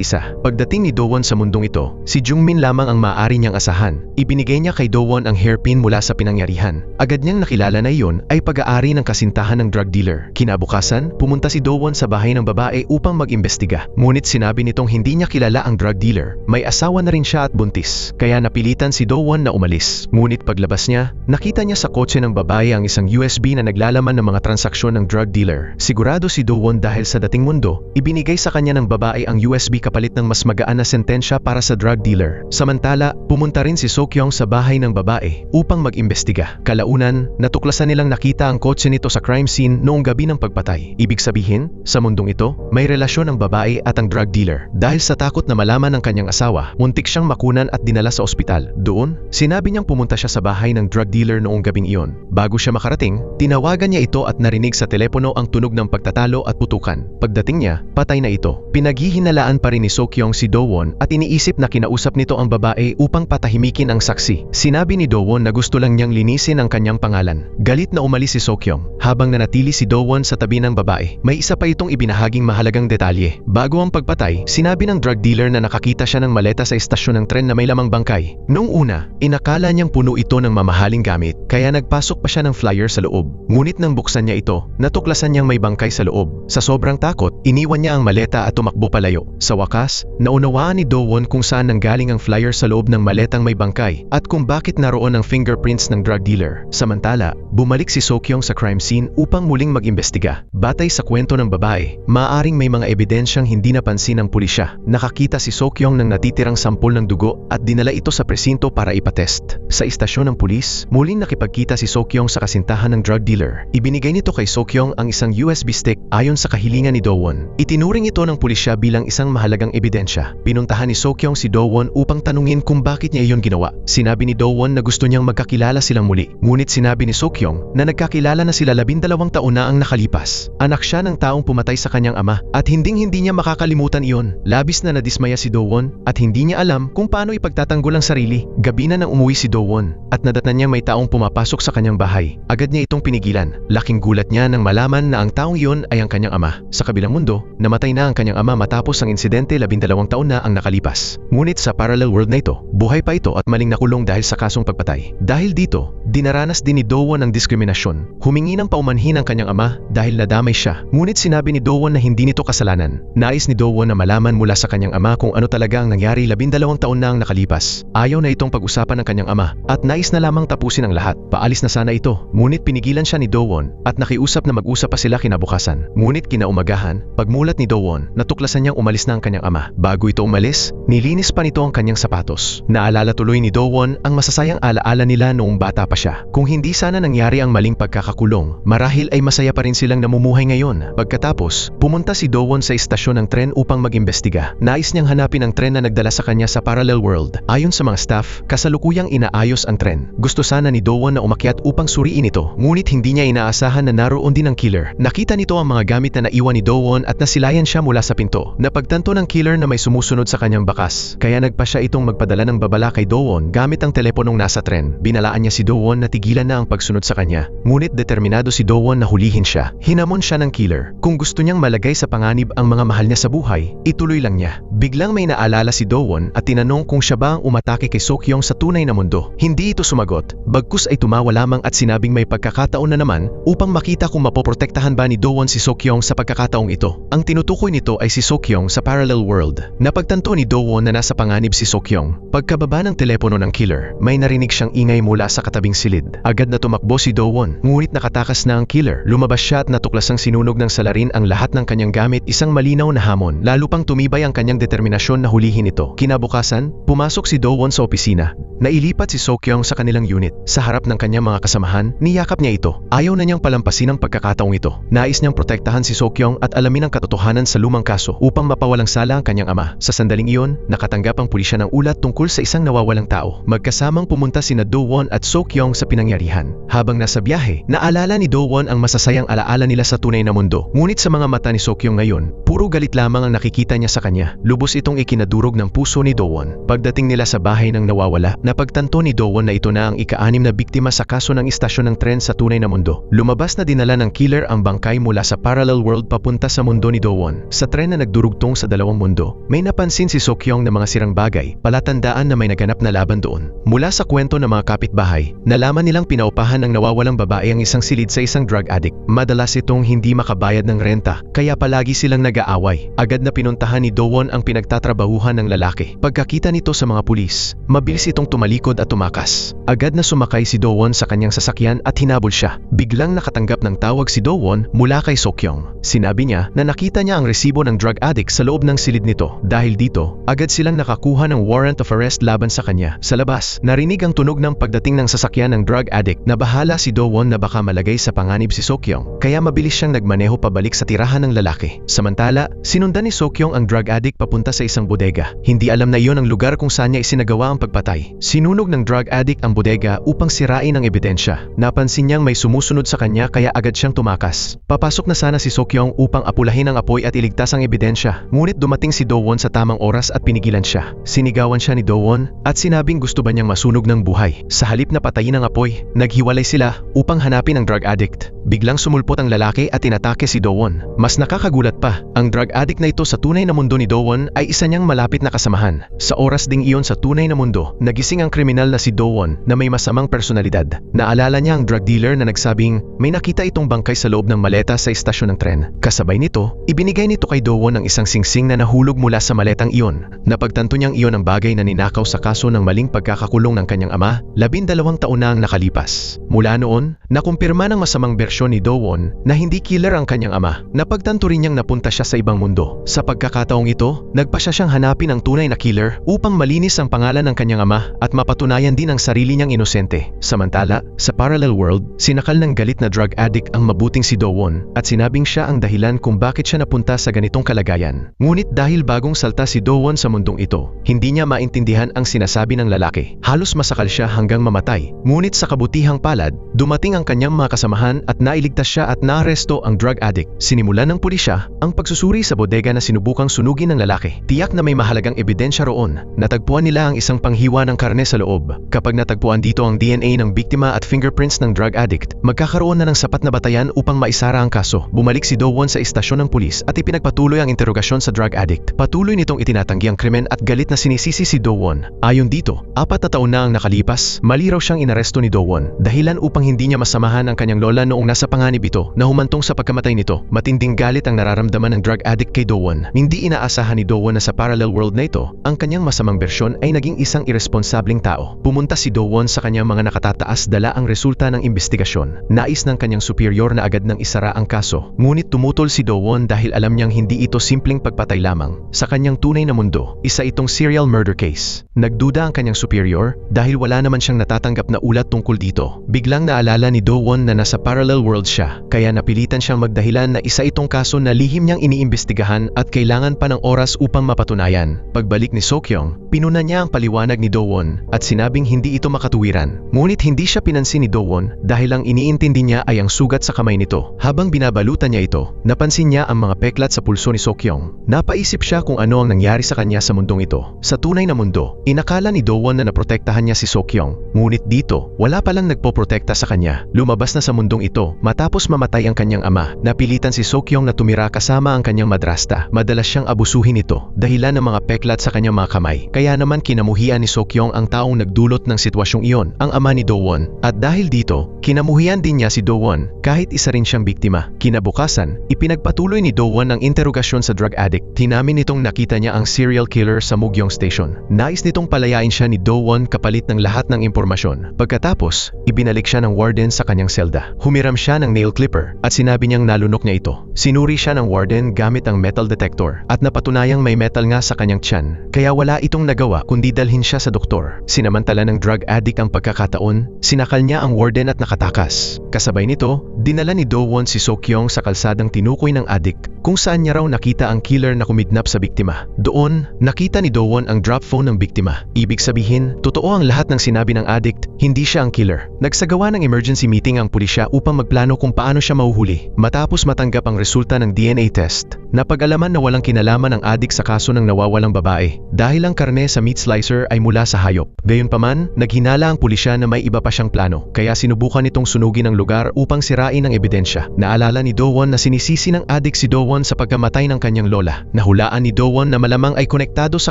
isa. Pagdating ni Do-won sa mundong ito, si Jung-min lamang ang maaari niyang asahan. Ibinigay niya kay Do-won ang hairpin mula sa pinangyarihan. Agad niyang nakilala na iyon ay pag-aari ng kasintahan ng drug dealer. Kinabukasan, pumunta si Do-won sa bahay ng babae upang mag-imbestiga. Ngunit sinabi nitong hindi niya kilala ang drug dealer. May asawa na rin siya at buntis. Kaya napilitan si Do-won na umalis. Ngunit paglabas niya, nakita niya sa kotse ng babae ang isang USB na naglalaman ng mga transaksyon ng drug dealer. Sigurado si Do-won dahil sa dating mundo, ibinigay sa kanya ng babae ang USB kapalit ng mas magaan na sentensya para sa drug dealer. Samantala, pumunta rin si Seok-yong sa bahay ng babae upang mag-imbestiga. Kalaunan, natuklasan nilang nakita ang kotse nito sa crime scene noong gabi ng pagpatay. Ibig sabihin, sa mundong ito, may relasyon ang babae at ang drug dealer. Dahil sa takot na malaman ng kanyang asawa, muntik siyang makunan at dinala sa ospital. Doon, sinabi niyang pumunta siya sa bahay ng drug dealer noong gabing iyon. Bago siya makarating, tinawagan niya ito at narinig sa telepono ang tunog ng pagtatalo at putukan. Pagdating niya, patay na ito. Pinaghihinalaan pa rin ni Seok-yong si Do-won at iniisip na kinausap nito ang babae upang patahimikin ang saksi. Sinabi ni Do-won na gusto lang niyang linisin ang kanyang pangalan. Galit na umalis si Seok-yong. Habang nanatili si Do-won sa tabi ng babae, may isa pa itong ibinahaging mahalagang detalye. Bago ang pagpatay, sinabi ng drug dealer na nakakita siya ng maleta sa istasyon ng tren na may lamang bangkay. Noong una, inakala niyang puno ito ng mamahaling gamit, kaya nagpasok pa siya ng flyer sa loob. Ngunit nang buksan niya ito, natuklasan niyang may bangkay sa loob. Sa sobrang takot, iniwan niya ang maleta at tumakbo palayo. Sa wakas, naunawaan ni Do-won kung saan nanggaling ang flyer sa loob ng maletang may bangkay at kung bakit naroon ang fingerprints ng drug dealer. Samantala, bumalik si Seok-yong sa crime scene upang muling mag-imbestiga. Batay sa kwento ng babae, maaaring may mga ebidensyang hindi napansin ng pulisya. Nakakita si Seok-yong ng natitirang sampol ng dugo at dinala ito sa presinto para ipatest. Sa istasyon ng pulis, muling nakipagkita si Seok-yong sa kasintahan ng drug dealer. Ibinigay nito kay Seok-yong ang isang USB stick ayon sa kahilingan ni Do-won. Itinuring ito ng pulisya bilang isang mahalagang ebidensya. Pinuntahan ni Seok-yong si Do-won upang tanungin kung bakit niya iyon ginawa. Sinabi ni Do-won na gusto niyang magkakilala silang muli. Ngunit sinabi ni Seok-yong na nagkakilala na sila 12 taon na ang nakalipas. Anak siya ng taong pumatay sa kanyang ama at hindi niya makakalimutan iyon. Labis na nadismaya si Do-won at hindi niya alam kung paano ipagtatanggol ang sarili. Gabi na nang umuwi si Do-won at nadatnan niyang may taong pumapasok sa kanyang bahay. Agad niya itong pinigilan. Laking gulat niya nang malaman na ang taong iyon ay ang kanyang ama. Sa kabilang mundo, namatay na ang kanyang ama matapos ang insidente 12 taon na ang nakalipas. Ngunit sa parallel world na ito, buhay pa ito at maling nakulong dahil sa kasong pagpatay. Dahil dito, dinaranas din ni Do-won ang diskriminasyon. Humingi ng paumanhin ang kanyang ama dahil nadamay siya. Ngunit sinabi ni Do-won na hindi nito kasalanan. Nais ni Do-won na malaman mula sa kanyang ama kung ano talaga ang nangyari 12 taon na ang nakalipas. Ayaw na itong pag-usapan ng kanyang ama at nais na lamang tapusin ang lahat. Paalis na sana ito. Ngunit pinigilan siya ni Do-won at nakiusap na mag-usap pa sila kinabukasan. Ngunit kinaumagahan, pagmulat ni Do-won, natuklasan niyang umalis na ang kanyang ama. Bago ito umalis, nilinis pa nito ang kanyang sapatos. Naalala tuloy ni Do-won ang masasayang alaala nila noong bata pa siya. Kung hindi sana nangyari ang maling pagkakakulong, marahil ay masaya pa rin silang namumuhay ngayon. Pagkatapos, pumunta si Do-won sa istasyon ng tren upang mag-imbestiga. Nais niyang hanapin ang tren na nagdala sa kanya sa parallel world. Ayon sa mga staff, kasalukuyang inaayos ang tren. Gusto sana ni Do-won na umakyat upang suriin ito. Ngunit hindi niya inaasahan na naroon din ang killer. Nakita nito ang mga gamit na naiwan ni Do-won at nasilayan siya mula sa pinto. Napagtanto ng killer na may sumusunod sa kanyang bakas. Kaya nagpa siya itong magpadala ng babala kay Do-won gamit ang teleponong nasa tren. Binalaan niya si Do-won na tigilan na ang pagsunod sa kanya. Ngunit determinado si Do-won na hulihin siya. Hinamon siya ng killer. Kung gusto niyang malagay sa panganib ang mga mahal niya sa buhay, ituloy lang niya. Biglang may naalala si Do-won at tinanong kung siya ba ang umatake kay Sokyong sa tunay na mundo. Hindi ito sumagot, bagkus ay tumawa lamang at sinabing may pagkakataon na naman upang makita kung mapoprotektahan ba ni Do-won si Sokyong sa pagkakataong ito. Ang tinutukoy nito ay si Sokyong sa parallel world. Napagtanto ni Do-won na nasa panganib si Sokyong. Pagkababa ng telepono ng killer, may narinig siyang ingay mula sa katabing silid. Agad na tumakbo si Do-won, ngunit nakatakas na ang killer. Lumabas siya at natuklasang sinunog ng salarin ang lahat ng kanyang gamit, isang malinaw na hamon. Lalo pang tumibay ang kanyang determinasyon na hulihin ito. Kinabukasan, pumasok si Do-won sa opisina. Nailipat si Sokyong sa kanilang unit. Sa harap ng kanyang mga kasamahan, niyakap niya ito. Ayaw na niyang palampasin ang pagkakataong ito. Nais niyang protektahan si Sokyong at alamin ang katotohanan sa lumang kaso upang mapawalang sala ang kanyang ama. Sa sandaling iyon, nakatanggap ang pulisya ng ulat tungkol sa isang nawawalang tao. Magkasamang pumunta sina Do-won at Sokyong sa pinangyarihan. Habang nasa biyahe, naalala ni Do-won ang masasayang alaala nila sa tunay na mundo. Ngunit sa mga mata ni Sokyong ngayon, puro galit lamang ang nakikita niya sa kanya. Lubos itong ikinadurog ng puso ni Do-won. Pagdating nila sa bahay ng nawawala, napagtanto ni Do-won na ito na ang ika-6 na biktima sa kaso ng istasyon ng tren sa tunay na mundo. Lumabas na dinala ng killer ang bangkay mula sa parallel world papunta sa mundo ni Do-won. Sa tren na nagdurugtong sa dalawang mundo, may napansin si Sokyong na mga sirang bagay, palatandaan na may naganap na laban doon. Mula sa kwento ng mga kapitbahay, nalaman nilang pinaupahan ng nawawalang babae ang isang silid sa isang drug addict. Madalas itong hindi makabayad ng renta, kaya palagi silang nag-aaway. Agad na pinuntahan ni Do-won ang pinagtatrabahuhan ng lalaki. Pagkakita nito sa mga pulis, mabilis itong tumalikod at tumakas. Agad na sumakay si Do-won sa kanyang sasakyan at hinabol siya. Biglang nakatanggap ng tawag si Do-won mula kay Sokyong. Sinabi niya na nakita niya ang resibo ng drug addict sa loob ng silid nito. Dahil dito, agad silang nakakuha ng warrant of arrest laban sa kanya. Sa labas, narinig ang tunog ng pagdating ng sasakyan ng drug addict. Nabahala si Do-won na baka malagay sa panganib si Sokyong, kaya mabilis siyang nagmaneho pabalik sa tirahan ng lalaki. Samantala, sinundan ni Sokyong ang drug addict papunta sa isang bodega. Hindi alam na iyon ang lugar kung saan niya isinagawa ang pagpatay. Sinunog ng drug addict ang bodega upang sirain ang ebidensya. Napansin niyang may sumusunod sa kanya kaya agad siyang tumakas. Papasok na sana si Sokyong upang apulahin ang apoy at iligtas ang ebidensya. Ngunit dumating si Do-won sa tamang oras at pinigilan siya. Sinigawan siya ni Do-won at sinabing gusto ba niyang masunog ng buhay. Sa halip na patayin ang apoy, naghiwalay sila upang hanapin ang drug addict. Biglang sumulpot ang lalaki at inatake si Do-won. Mas nakakagulat pa, ang drug addict na ito sa tunay na mundo ni Do-won ay isa niyang malapit na kasamahan. Sa oras ding iyon sa tunay na mundo, nagising ang kriminal na si Do-won na may masamang personalidad. Naalala niya ang drug dealer na nagsabing may nakita itong bangkay sa loob ng maleta sa istasyon ng tren. Kasabay nito, ibinigay nito kay Do-won ang isang singsing na nahulog mula sa maletang iyon. Napagtanto niyang iyon ang bagay na ninakaw sa kaso ng maling pagkakakulong ng kanyang ama, 12 taon na ang nakalipas. Mula noon, nakumpirma ng masamang bersyon ni Do-won na hindi killer ang kanyang ama. Napagtanto rin niyang napunta siya sa ibang mundo. Sa pagkakataong ito, nagpasya siyang hanapin ang tunay na killer upang malinis ang pangalan ng kanyang ama at mapatunayan din ang sarili niyang inosente. Samantala, sa parallel world, sinakal ng galit na drug addict ang mabuting si Do-won at sinabing siya ang dahilan kung bakit siya napunta sa ganitong kalagayan. Ngunit dahil bagong salta si Do-won sa mundong ito, hindi niya maintindihan ang sinasabi ng lalaki. Halos masakal siya hanggang mamatay. Ngunit sa kabutihang palad, dumating ang kanyang mga kasamahan at nailigtas siya at naaresto ang drug addict. Sinimulan ng pulisya ang pagsusuri sa bodega na sinubukang sunugin ng lalaki. Tiyak na may mahalagang ebidensya roon. Natagpuan nila ang isang panghiwa ng karne sa loob. Kapag natagpuan dito ang DNA ng biktima at fingerprints ng drug addict, magkakaroon na ng sapat na batayan upang maisara ang kaso. Bumalik si Do-won sa istasyon ng pulis at ipinagpatuloy ang interogasyon sa drug addict. Patuloy nitong itinatanggi ang krimen at galit na sinisisi si Do-won. Ayon dito, 4 na taon na ang nakalipas, mali raw siyang inaresto ni Do-won. Dahilan upang hindi niya masamahan ang kanyang lola noong nasa panganib ito na humantong sa pagkamatay nito. Matinding galit ang nararamdaman ng drug addict kay Do-won. Hindi inaasahan ni Do-won na sa parallel world na ito, ang kanyang masamang bersyon ay naging isang irresponsableng tao. Pumunta si Do-won sa kanyang mga nakatataas dala ang resulta ng investigasyon. Nais ng kanyang superior na agad nang isara ang kaso. Ngunit tumutol si Do-won dahil alam niyang hindi ito simpleng pagpatay lamang. Sa kanyang tunay na mundo, isa itong serial murder case. Nagduda ang kanyang superior dahil wala naman siyang natatanggap na ulat tungkol dito. Biglang naalala ni Do-won na nasa parallel world siya, kaya napilitan siyang magdahilan na isa itong kaso na lihim niyang iniimbestigahan at kailangan pa ng oras upang mapatunayan. Pagbalik ni Sokyong, pinuna niya ang paliwanag ni Do-won at sinabing hindi ito makatuwiran. Ngunit hindi siya pinansin ni Do-won dahil ang iniintindi niya ay ang sugat sa kamay nito. Habang binabalutan niya ito, napansin niya ang mga peklat sa pulso ni Sokyong. Napaisip siya kung ano ang nangyari sa kanya sa mundong ito. Sa tunay na mundo, inakala ni Do-won na naprotektahan niya si Sokyong. Ngunit dito, wala palang nagpoprotekta sa kanya. Lumabas na sa mundong ito matapos mamatay ang kanyang ama. Napilitan si Sokyong na tumira kasama ang kanyang madrasta. Madalas siyang abusuhin ito dahilan ng mga peklat sa kanyang mga kamay. Kaya Kaya naman kinamuhian ni Sokyong ang taong nagdulot ng sitwasyong iyon, ang ama ni Do-won. At dahil dito, kinamuhian din niya si Do-won kahit isa rin siyang biktima. Kinabukasan, ipinagpatuloy ni Do-won ang interogasyon sa drug addict. Tinamin nitong nakita niya ang serial killer sa Mugyong Station. Nais nitong palayain siya ni Do-won kapalit ng lahat ng impormasyon. Pagkatapos, ibinalik siya ng warden sa kanyang selda. Humiram siya ng nail clipper at sinabi niyang nalunok niya ito. Sinuri siya ng warden gamit ang metal detector at napatunayang may metal nga sa kanyang tiyan. Kaya wala itong nagawa kundi dalhin siya sa doktor. Sinamantala ng drug addict ang pagkakataon, sinakal niya ang warden at nakatakas. Kasabay nito, dinala ni Do-won si Sokyong sa kalsadang tinukoy ng addict kung saan niya raw nakita ang killer na kumidnap sa biktima. Doon, nakita ni Do-won ang drop phone ng biktima. Ibig sabihin, totoo ang lahat ng sinabi ng addict, hindi siya ang killer. Nagsagawa ng emergency meeting ang pulisya upang magplano kung paano siya mahuhuli. Matapos matanggap ang resulta ng DNA test, napag-alaman na walang kinalaman ang addict sa kaso ng nawawalang babae dahil ang karne sa meat slicer ay mula sa hayop. Gayunpaman, naghinala ang pulisya na may iba pa siyang plano, kaya sinubukan itong sunugin ang lugar upang sirain ang ebidensya. Naalala ni Do-won na sinisisi ng addict si Do-won sa pagkamatay ng kanyang lola. Nahulaan ni Do-won na malamang ay konektado sa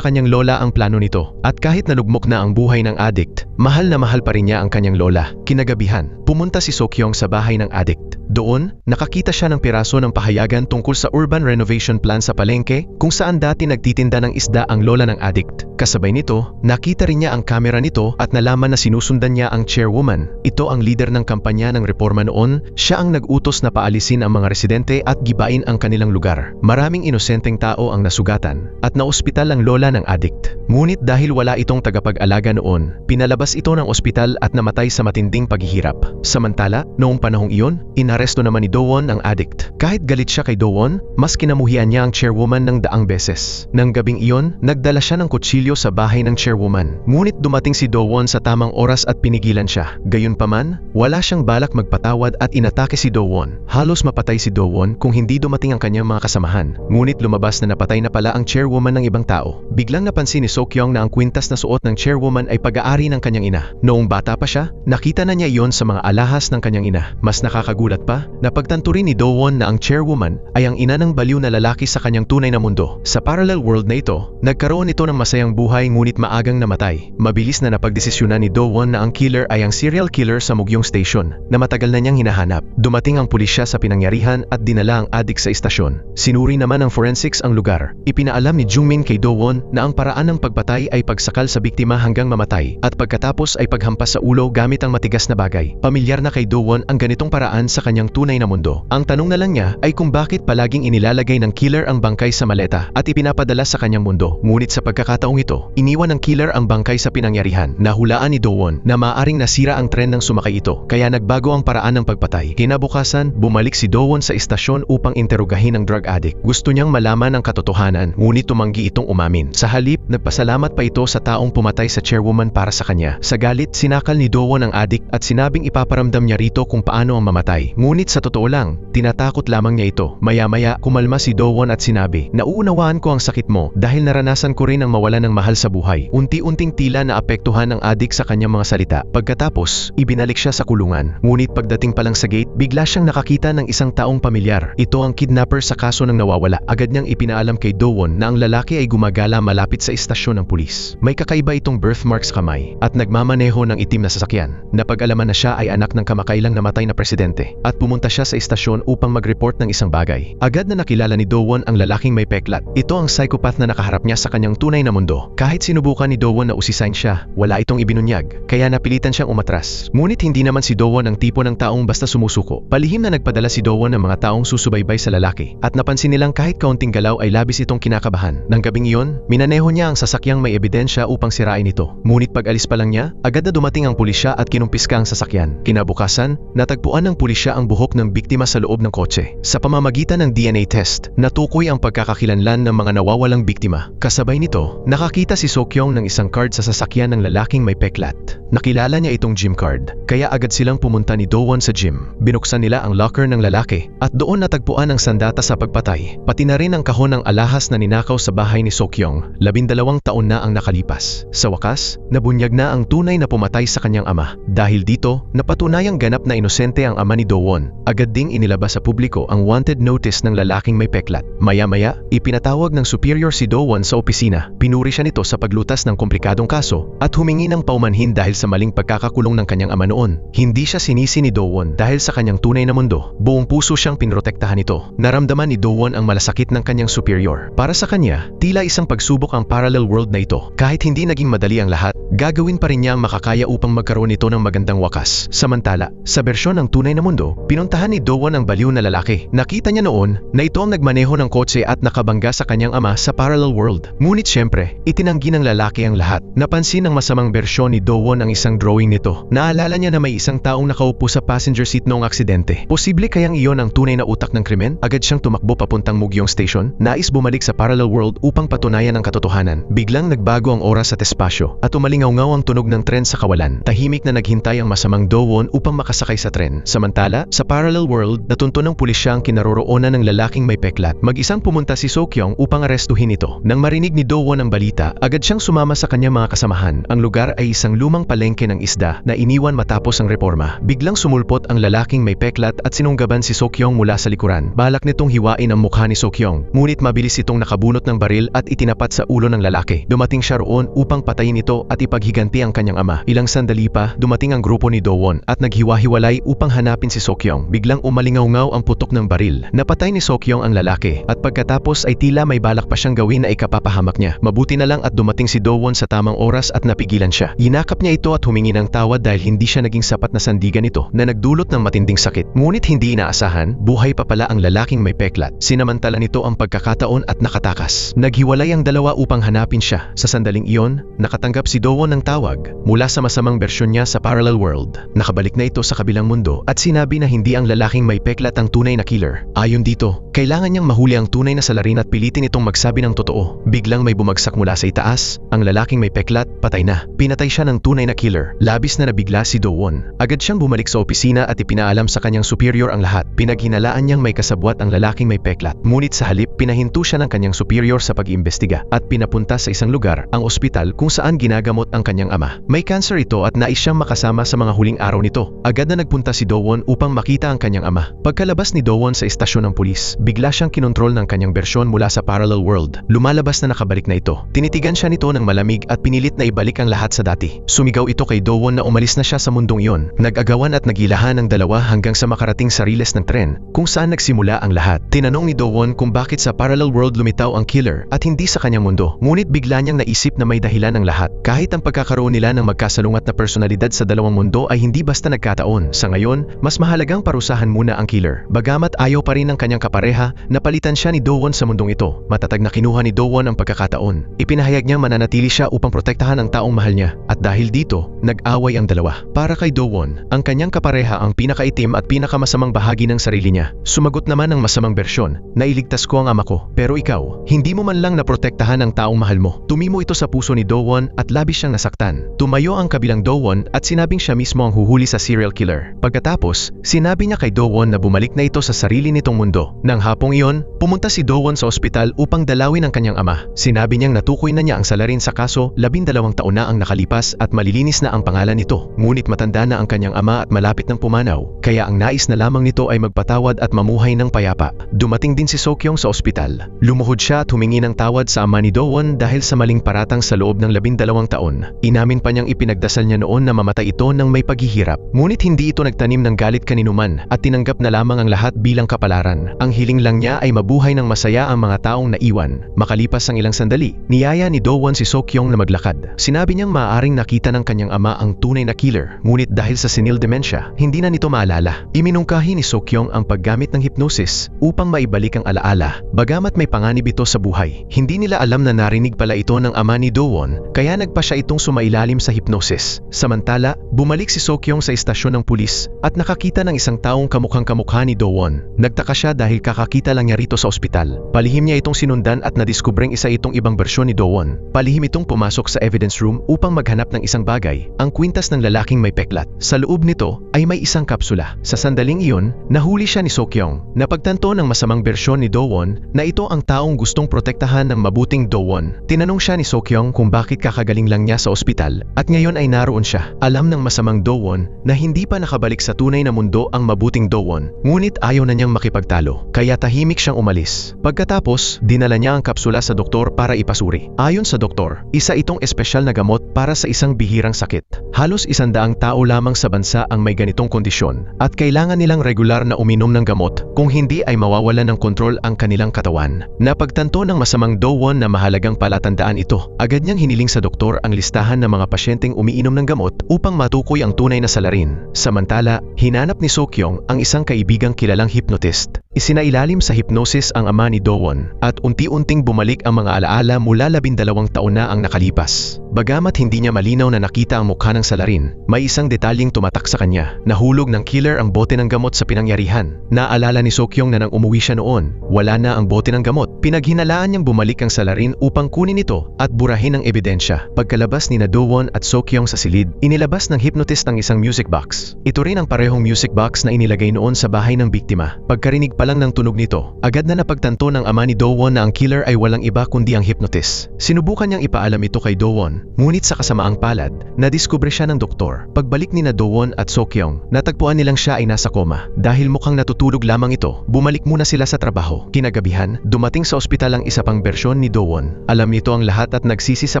kanyang lola ang plano nito. At kahit nalugmok na ang buhay ng addict, mahal na mahal pa rin niya ang kanyang lola. Kinagabihan, pumunta si Sokyong sa bahay ng addict. Doon, nakakita siya ng piraso ng pahayagan tungkol sa urban renovation plan sa palengke kung saan dati nagtitinda ng isda ang lola ng addict. Kasabay nito, nakita rin niya ang kamera nito at nalaman na sinusundan niya ang chairwoman. Ito ang leader ng kampanya ng reforma noon. Siya ang nag-utos na paalisin ang mga residente at gibain ang kanilang lugar. Maraming inosenteng tao ang nasugatan at naospital ang lola ng addict. Ngunit dahil wala itong tagapag-alaga noon, pinalabas ito ng ospital at namatay sa matinding paghihirap. Samantala, noong panahong iyon, inaresto naman ni Do-won ang addict. Kahit galit siya kay Do-won, mas kinamuhian niya ang chairwoman ng daang beses. Nang gabing iyon, nagdala siya ng kutsilyo sa bahay ng chairwoman. Ngunit dumating si Do-won sa tamang oras at pinigilan siya. Gayunpaman, wala siyang balak magpatawad at inatake si Do-won. Halos mapatay si Do-won kung hindi dumating ang kanyang mga kasamahan. Ngunit lumabas na napatay na pala ang chairwoman ng ibang tao. Biglang napansin ni Sokyong na ang kwintas na suot ng chairwoman ay pag-aari ng kanyang ina. Noong bata pa siya, nakita na niya iyon sa mga alahas ng kanyang ina. Mas nakakagulat pa, napagtanto rin ni Do-won na ang chairwoman ay ang ina ng baliw na lalaki sa kanyang tunay na mundo. Sa parallel world na ito, nagkaroon ito ng masayang buhay ngunit maagang namatay. Mabilis na napagdesisyonan ni Do-won na ang killer ay ang serial killer sa Mugyong Station na matagal na niyang hinahanap. Dumating ang pulisya sa pinangyarihan at dinala ang addict sa istasyon. Sinuri naman ng forensics ang lugar. Ipinaalam ni Jungmin kay Do-won na ang paraan ng pagpatay ay pagsakal sa biktima hanggang mamatay at pagkatapos ay paghampas sa ulo gamit ang matigas na bagay. Pamilyar na kay Do-won ang ganitong paraan sa kanyang tunay na mundo. Ang tanong na lang niya ay kung bakit palaging inilalagay ng killer ang bangkay sa maleta at ipinapadala sa kanyang mundo. Ngunit sa pagkakataong ito, iniwan ng killer ang bangkay sa pinangyarihan. Nahulaan ni Do-won na maaaring nasira ang tren ng sumakay ito, kaya nagbago ang paraan ng pagpatay. Kinabukasan, bumalik si Do-won sa istasyon upang interogahin ang drug addict. Gusto niyang malaman ang katotohanan, ngunit tumanggi itong umamin. Sa halip, nagpasalamat pa ito sa taong pumatay sa chairwoman para sa kanya. Sa galit, sinakal ni Do-won ang addict at sinabing ipaparamdam niya rito kung paano ang mamatay. Ngunit sa totoo lang, tinatakot lamang niya ito. Maya-maya, kumalma si Do-won at sinabi, "Nauunawaan ko ang sakit mo dahil naranasan ko rin ang mawala ng mahal sa buhay." Unti-unting tila naapektuhan ang addict sa kanyang mga salita. Pagkatapos, ibinalik siya sa kulungan. Ngunit pagdating pa lang sa gate, bigla siyang nakakita ng isang taong pamilyar. Ito ang kidnapper sa kaso ng nawawala. Agad niyang ipinaalam kay Do-won na ang lalaki ay gumagala malapit sa istasyon ng pulis. May kakaiba itong birthmark sa kamay at nagmamaneho ng itim na sasakyan. Napag-alaman na siya ay anak ng kamakailang namatay na presidente at pumunta siya sa istasyon upang mag-report ng isang bagay. Agad na nakilala ni Do-won ang lalaking may peklat. Ito ang psychopath na nakaharap niya sa kanyang tunay na mundo. Kahit sinubukan ni Do-won na usisain siya, wala itong ibinunyag, kaya napilitan siyang umatras. Ngunit hindi naman si Do-won ang tipo ng taong basta sumusuko. Palihim na nagpadala si Do-won ng mga taong susubaybay sa lalaki at napansin nilang kahit kaunting galaw ay labis itong kinakabahan. Nang gabing iyon, minaneho niya ang sasakyang may ebidensya upang sirain ito. Ngunit pag-alis pa lang niya, agad na dumating ang pulisya at kinumpiska ang sasakyan. Kinabukasan, natagpuan ng pulisya ang buhok ng biktima sa loob ng kotse. Sa pamamagitan ng DNA test, natukoy ang pagkakakilanlan ng mga nawawalang biktima. Kasabay nito, nakakita si Sokyong ng isang card sa sasakyan ng lalaking may peklat. Nakilala niya itong gym card, kaya agad silang pumunta ni Do-won sa gym. Binuksan nila ang locker ng lalaki at doon natagpuan ang sandata sa pagpatay, pati na rin ang kahon ng alahas na ninakaw sa bahay ni Sokyong. 12 taon na ang nakalipas. Sa wakas, nabunyag na ang tunay na pumatay sa kanyang ama. Dahil dito, napatunayang ganap na inosente ang ama ni Do-won. Agad ding inilabas sa publiko ang wanted notice ng lalaking may peklat. Maya-maya, ipinatawag ng superior si Do-won sa opisina. Pinuri siya siya nito sa paglutas ng komplikadong kaso at humingi ng paumanhin dahil sa maling pagkakakulong ng kanyang ama noon. Hindi siya sinisi ni Do-won dahil sa kanyang tunay na mundo. Buong puso siyang pinrotektahan ito. Naramdaman ni Do-won ang malasakit ng kanyang superior. Para sa kanya, tila isang pagsubok ang parallel world na ito. Kahit hindi naging madali ang lahat, gagawin pa rin niya ang makakaya upang magkaroon nito ng magandang wakas. Samantala, sa bersyon ng tunay na mundo, pinuntahan ni Do-won ang baliw na lalaki. Nakita niya noon na ito ang nagmaneho ng kotse at nakabangga sa kanyang ama sa parallel world. Ngunit syempre, itinanggi ng lalaki ang lahat. Napansin ng masamang bersyon ni Do-won ang isang drawing nito. Naalala niya na may isang taong nakaupo sa passenger seat noong aksidente. Posible kayang iyon ang tunay na utak ng krimen? Agad siyang tumakbo papuntang Mugyong Station, nais bumalik sa parallel world upang patunayan ang katotohanan. Biglang nagbago ang oras at espasyo at umalingaw-ngaw ang tunog ng tren sa kawalan. Tahimik na naghintay ang masamang Do-won upang makasakay sa tren. Samantala, sa parallel world, natunto ng pulisya ang kinaroroonan ng lalaking may peklat. Mag-isang pumunta si So-kyung upang arestuhin ito. Nang marinig ni Do-won ang balita, agad siyang sumama sa kanyang mga kasamahan. Ang lugar ay isang lumang palengke ng isda na iniwan matapos ang reforma. Biglang sumulpot ang lalaking may peklat at sinunggaban si So-kyung mula sa likuran. Balak nitong hiwain ang mukha ni So-kyung, ngunit mabilis itong nakabunot ng baril at itinapat sa ulo ng lalaki. Dumating siya roon upang patayin ito at ipaghiganti ang kanyang ama. Ilang sandali pa, dumating ang grupo ni Do-won at naghiwa-hiwalay upang hanapin si So-kyung. Biglang umalingaw-ngaw ang putok ng baril. Napatay ni So-kyung ang lalaki at pagkatapos ay tila may balak pa siyang gawin na ikapapahamak niya. Mabuti na lang at dumating si Do-won sa tamang oras at napigilan siya. Yinakap niya ito at humingi ng tawad dahil hindi siya naging sapat na sandigan ito na nagdulot ng matinding sakit. Ngunit hindi inaasahan, buhay pa pala ang lalaking may peklat. Sinamantala nito ang pagkakataon at nakatakas. Naghiwalay ang dalawa upang hanapin siya. Sa sandaling iyon, nakatanggap si Do-won ng tawag mula sa masamang bersyon niya sa parallel world. Nakabalik na ito sa kabilang mundo at sinabi na hindi ang lalaking may peklat ang tunay na killer. Ayon dito, kailangan niyang mahuli ang tunay na salarin at pilitin itong magsabi ng totoo. Biglang may bumagsak mula sa itaas. Ang lalaking may peklat, patay na. Pinatay siya ng tunay na killer. Labis na nabigla si Do-won. Agad siyang bumalik sa opisina at ipinaalam sa kanyang superior ang lahat. Pinaghinalaan niyang may kasabwat ang lalaking may peklat. Ngunit sa halip, pinahinto siya ng kanyang superior sa pag-iimbestiga at pinapunta sa isang lugar, ang ospital kung saan ginagamot ang kanyang ama. May cancer ito at nais siyang makasama sa mga huling araw nito. Agad na nagpunta si Do-won upang makita ang kanyang ama. Pagkalabas ni Do-won sa istasyon ng pulis, bigla siyang kinontrol ng kanyang bersyon mula sa parallel world. Lumalabas na nakabalik na ito. Tinitigan siya nito ng malamig at pinilit na ibalik ang lahat sa dati. Sumigaw ito kay Do-won na umalis na siya sa mundong iyon. Nag-agawan at nagilahan ang dalawa hanggang sa makarating sa riles ng tren kung saan nagsimula ang lahat. Tinanong ni Do-won kung bakit sa parallel world lumitaw ang killer at hindi sa kanyang mundo. Ngunit bigla niyang naisip na may dahilan ang lahat. Kahit ang pagkakaroon nila ng magkasalungat na personalidad sa dalawang mundo ay hindi basta nagkataon. Sa ngayon, mas mahalagang parusahan muna ang killer. Bagamat ayaw pa rin ng kanyang kapareha, napalitan siya ni Do-won sa mundong ito. Matatag na kinuha ni Do-won ang pagkakataon. Ipinahayag niyang mananatili siya upang protektahan ang taong mahal niya. At dahil dito, nag-away ang dalawa. Para kay Do-won, ang kanyang kapareha ang pinakaitim at pinakamasamang bahagi ng sarili niya. Sumagot naman ang masamang bersyon, nailigtas ko ang ama ko. Pero ikaw, hindi mo man lang naprotektahan ang taong mahal mo. Tumimo ito sa puso ni Do-won at labis siyang nasaktan. Tumayo ang kabilang Do-won at sinabing siya mismo ang huhuli sa serial killer. Pagkatapos, sinabi niya kay Do-won na bumalik na ito sa sarili nitong mundo. Nang hapong iyon, pumunta si Do-won sa ospital upang dalawin ang kanyang ama. Sinabi niyang natukoy na niya ang salarin sa kaso, 12 taon na ang nakalipas at malilinis na ang pangalan nito. Ngunit matanda na ang kanyang ama at malapit ng pumanaw, kaya ang nais na lamang nito ay magpatawad at mamuhay ng payapa. Dumating din si So-kyung sa ospital. Lumuhod siya at humingi ng tawad sa ama ni Do-won dahil sa maling paratang sa loob ng 12 taon. Inamin pa niyang ipinagdasal niya noon na mamatay ito ng may paghihirap. Ngunit hindi ito nagtanim ng galit kaninuman at tinanggap na lamang ang lahat bilang kapalaran. Ang hiling lang niya ay mabuhay ng masaya ang mga taong naiwan. Makalipas ang ilang sandali, niyaya ni Do-won si So-kyung na maglakad. Sinabi niyang maaaring nakita ng kanyang ama ang tunay na killer, ngunit dahil sa senile dementia, hindi na nito maalala. Iminungkahi ni So-kyung ang paggamit ng hypnosis upang maibalik ang alaala. Bagamat may panganib ito sa buhay, hindi nila alam na narinig pala ito ng ama ni Do-won, kaya nagpa siya itong sumailalim sa hypnosis. Samantala, bumalik si So-kyung sa istasyon ng pulis at nakakita ng isang taong kamukhang kamukha ni Do-won. Nagtaka siya dahil kakakita lang niya rito sa ospital. Palihim niya itong sinundan at nadiskubreng isa itong ibang bersyon ni Do-won. Palihim itong pumasok sa evidence room upang maghanap ng isang bagay, ang kwintas ng lalaking may peklat. Sa loob nito ay may isang kapsula. Sa sandaling iyon, nahuli siya ni So-kyung. Napagtanto ng masamang bersyon ni Do-won na ito ang taong gustong protektahan ng mabuting Do-won. Tinanong siya ni So-kyung kung bakit kakagaling lang niya sa ospital at ngayon ay naroon siya. Alam ng masamang Do-won na hindi pa nakabalik sa tunay na mundo ang mabuting Do-won. Ngunit ayaw na niyang makipagtalo, kaya tahimik siyang umalis. Pagkatapos, dinala niya ang kapsula sa doktor para ipasuri. buhay. Ayon sa doktor, isa itong espesyal na gamot para sa isang bihirang sakit. Halos 100 tao lamang sa bansa ang may ganitong kondisyon at kailangan nilang regular na uminom ng gamot, kung hindi ay mawawalan ng kontrol ang kanilang katawan. Napagtanto ng masamang Dowon na mahalagang palatandaan ito. Agad niyang hiniling sa doktor ang listahan ng mga pasyenteng umiinom ng gamot upang matukoy ang tunay na salarin. Samantala, hinanap ni Sokyong ang isang kaibigang kilalang hypnotist. Isinailalim sa hypnosis ang ama ni Dowon at unti-unting bumalik ang mga alaala mula 12 taon na ang nakalipas. Bagamat hindi niya malinaw na nakita ang mukha ng salarin, may isang detalyeng tumatak sa kanya. Nahulog ng killer ang bote ng gamot sa pinangyarihan. Naalala ni Sokyong na nang umuwi siya noon, wala na ang bote ng gamot. Pinaghinalaan niyang bumalik ang salarin upang kunin ito at burahin ang ebidensya. Pagkalabas ni Dowon at Sokyong sa silid, inilabas ng hypnotist ang isang music box. Ito rin ang parehong music box na inilagay noon sa bahay ng biktima. Pagkarinig pa lang ng tunog nito, agad na napagtanto ng ama ni Dowon na ang killer ay walang iba kundi ang hypnotist. Sinubukan niyang ipaalam ito kay Dowon, ngunit sa kasamaang palad, nadiskubre siya ng doktor. Pagbalik ni Dowon at Sokyong, natagpuan nilang siya ay nasa koma. Dahil mukhang natutulog lamang ito, bumalik muna sila sa trabaho. Kinagabihan, dumating sa ospital ang isa pang bersyon ni Dowon. Alam nito ang lahat at nagsisi sa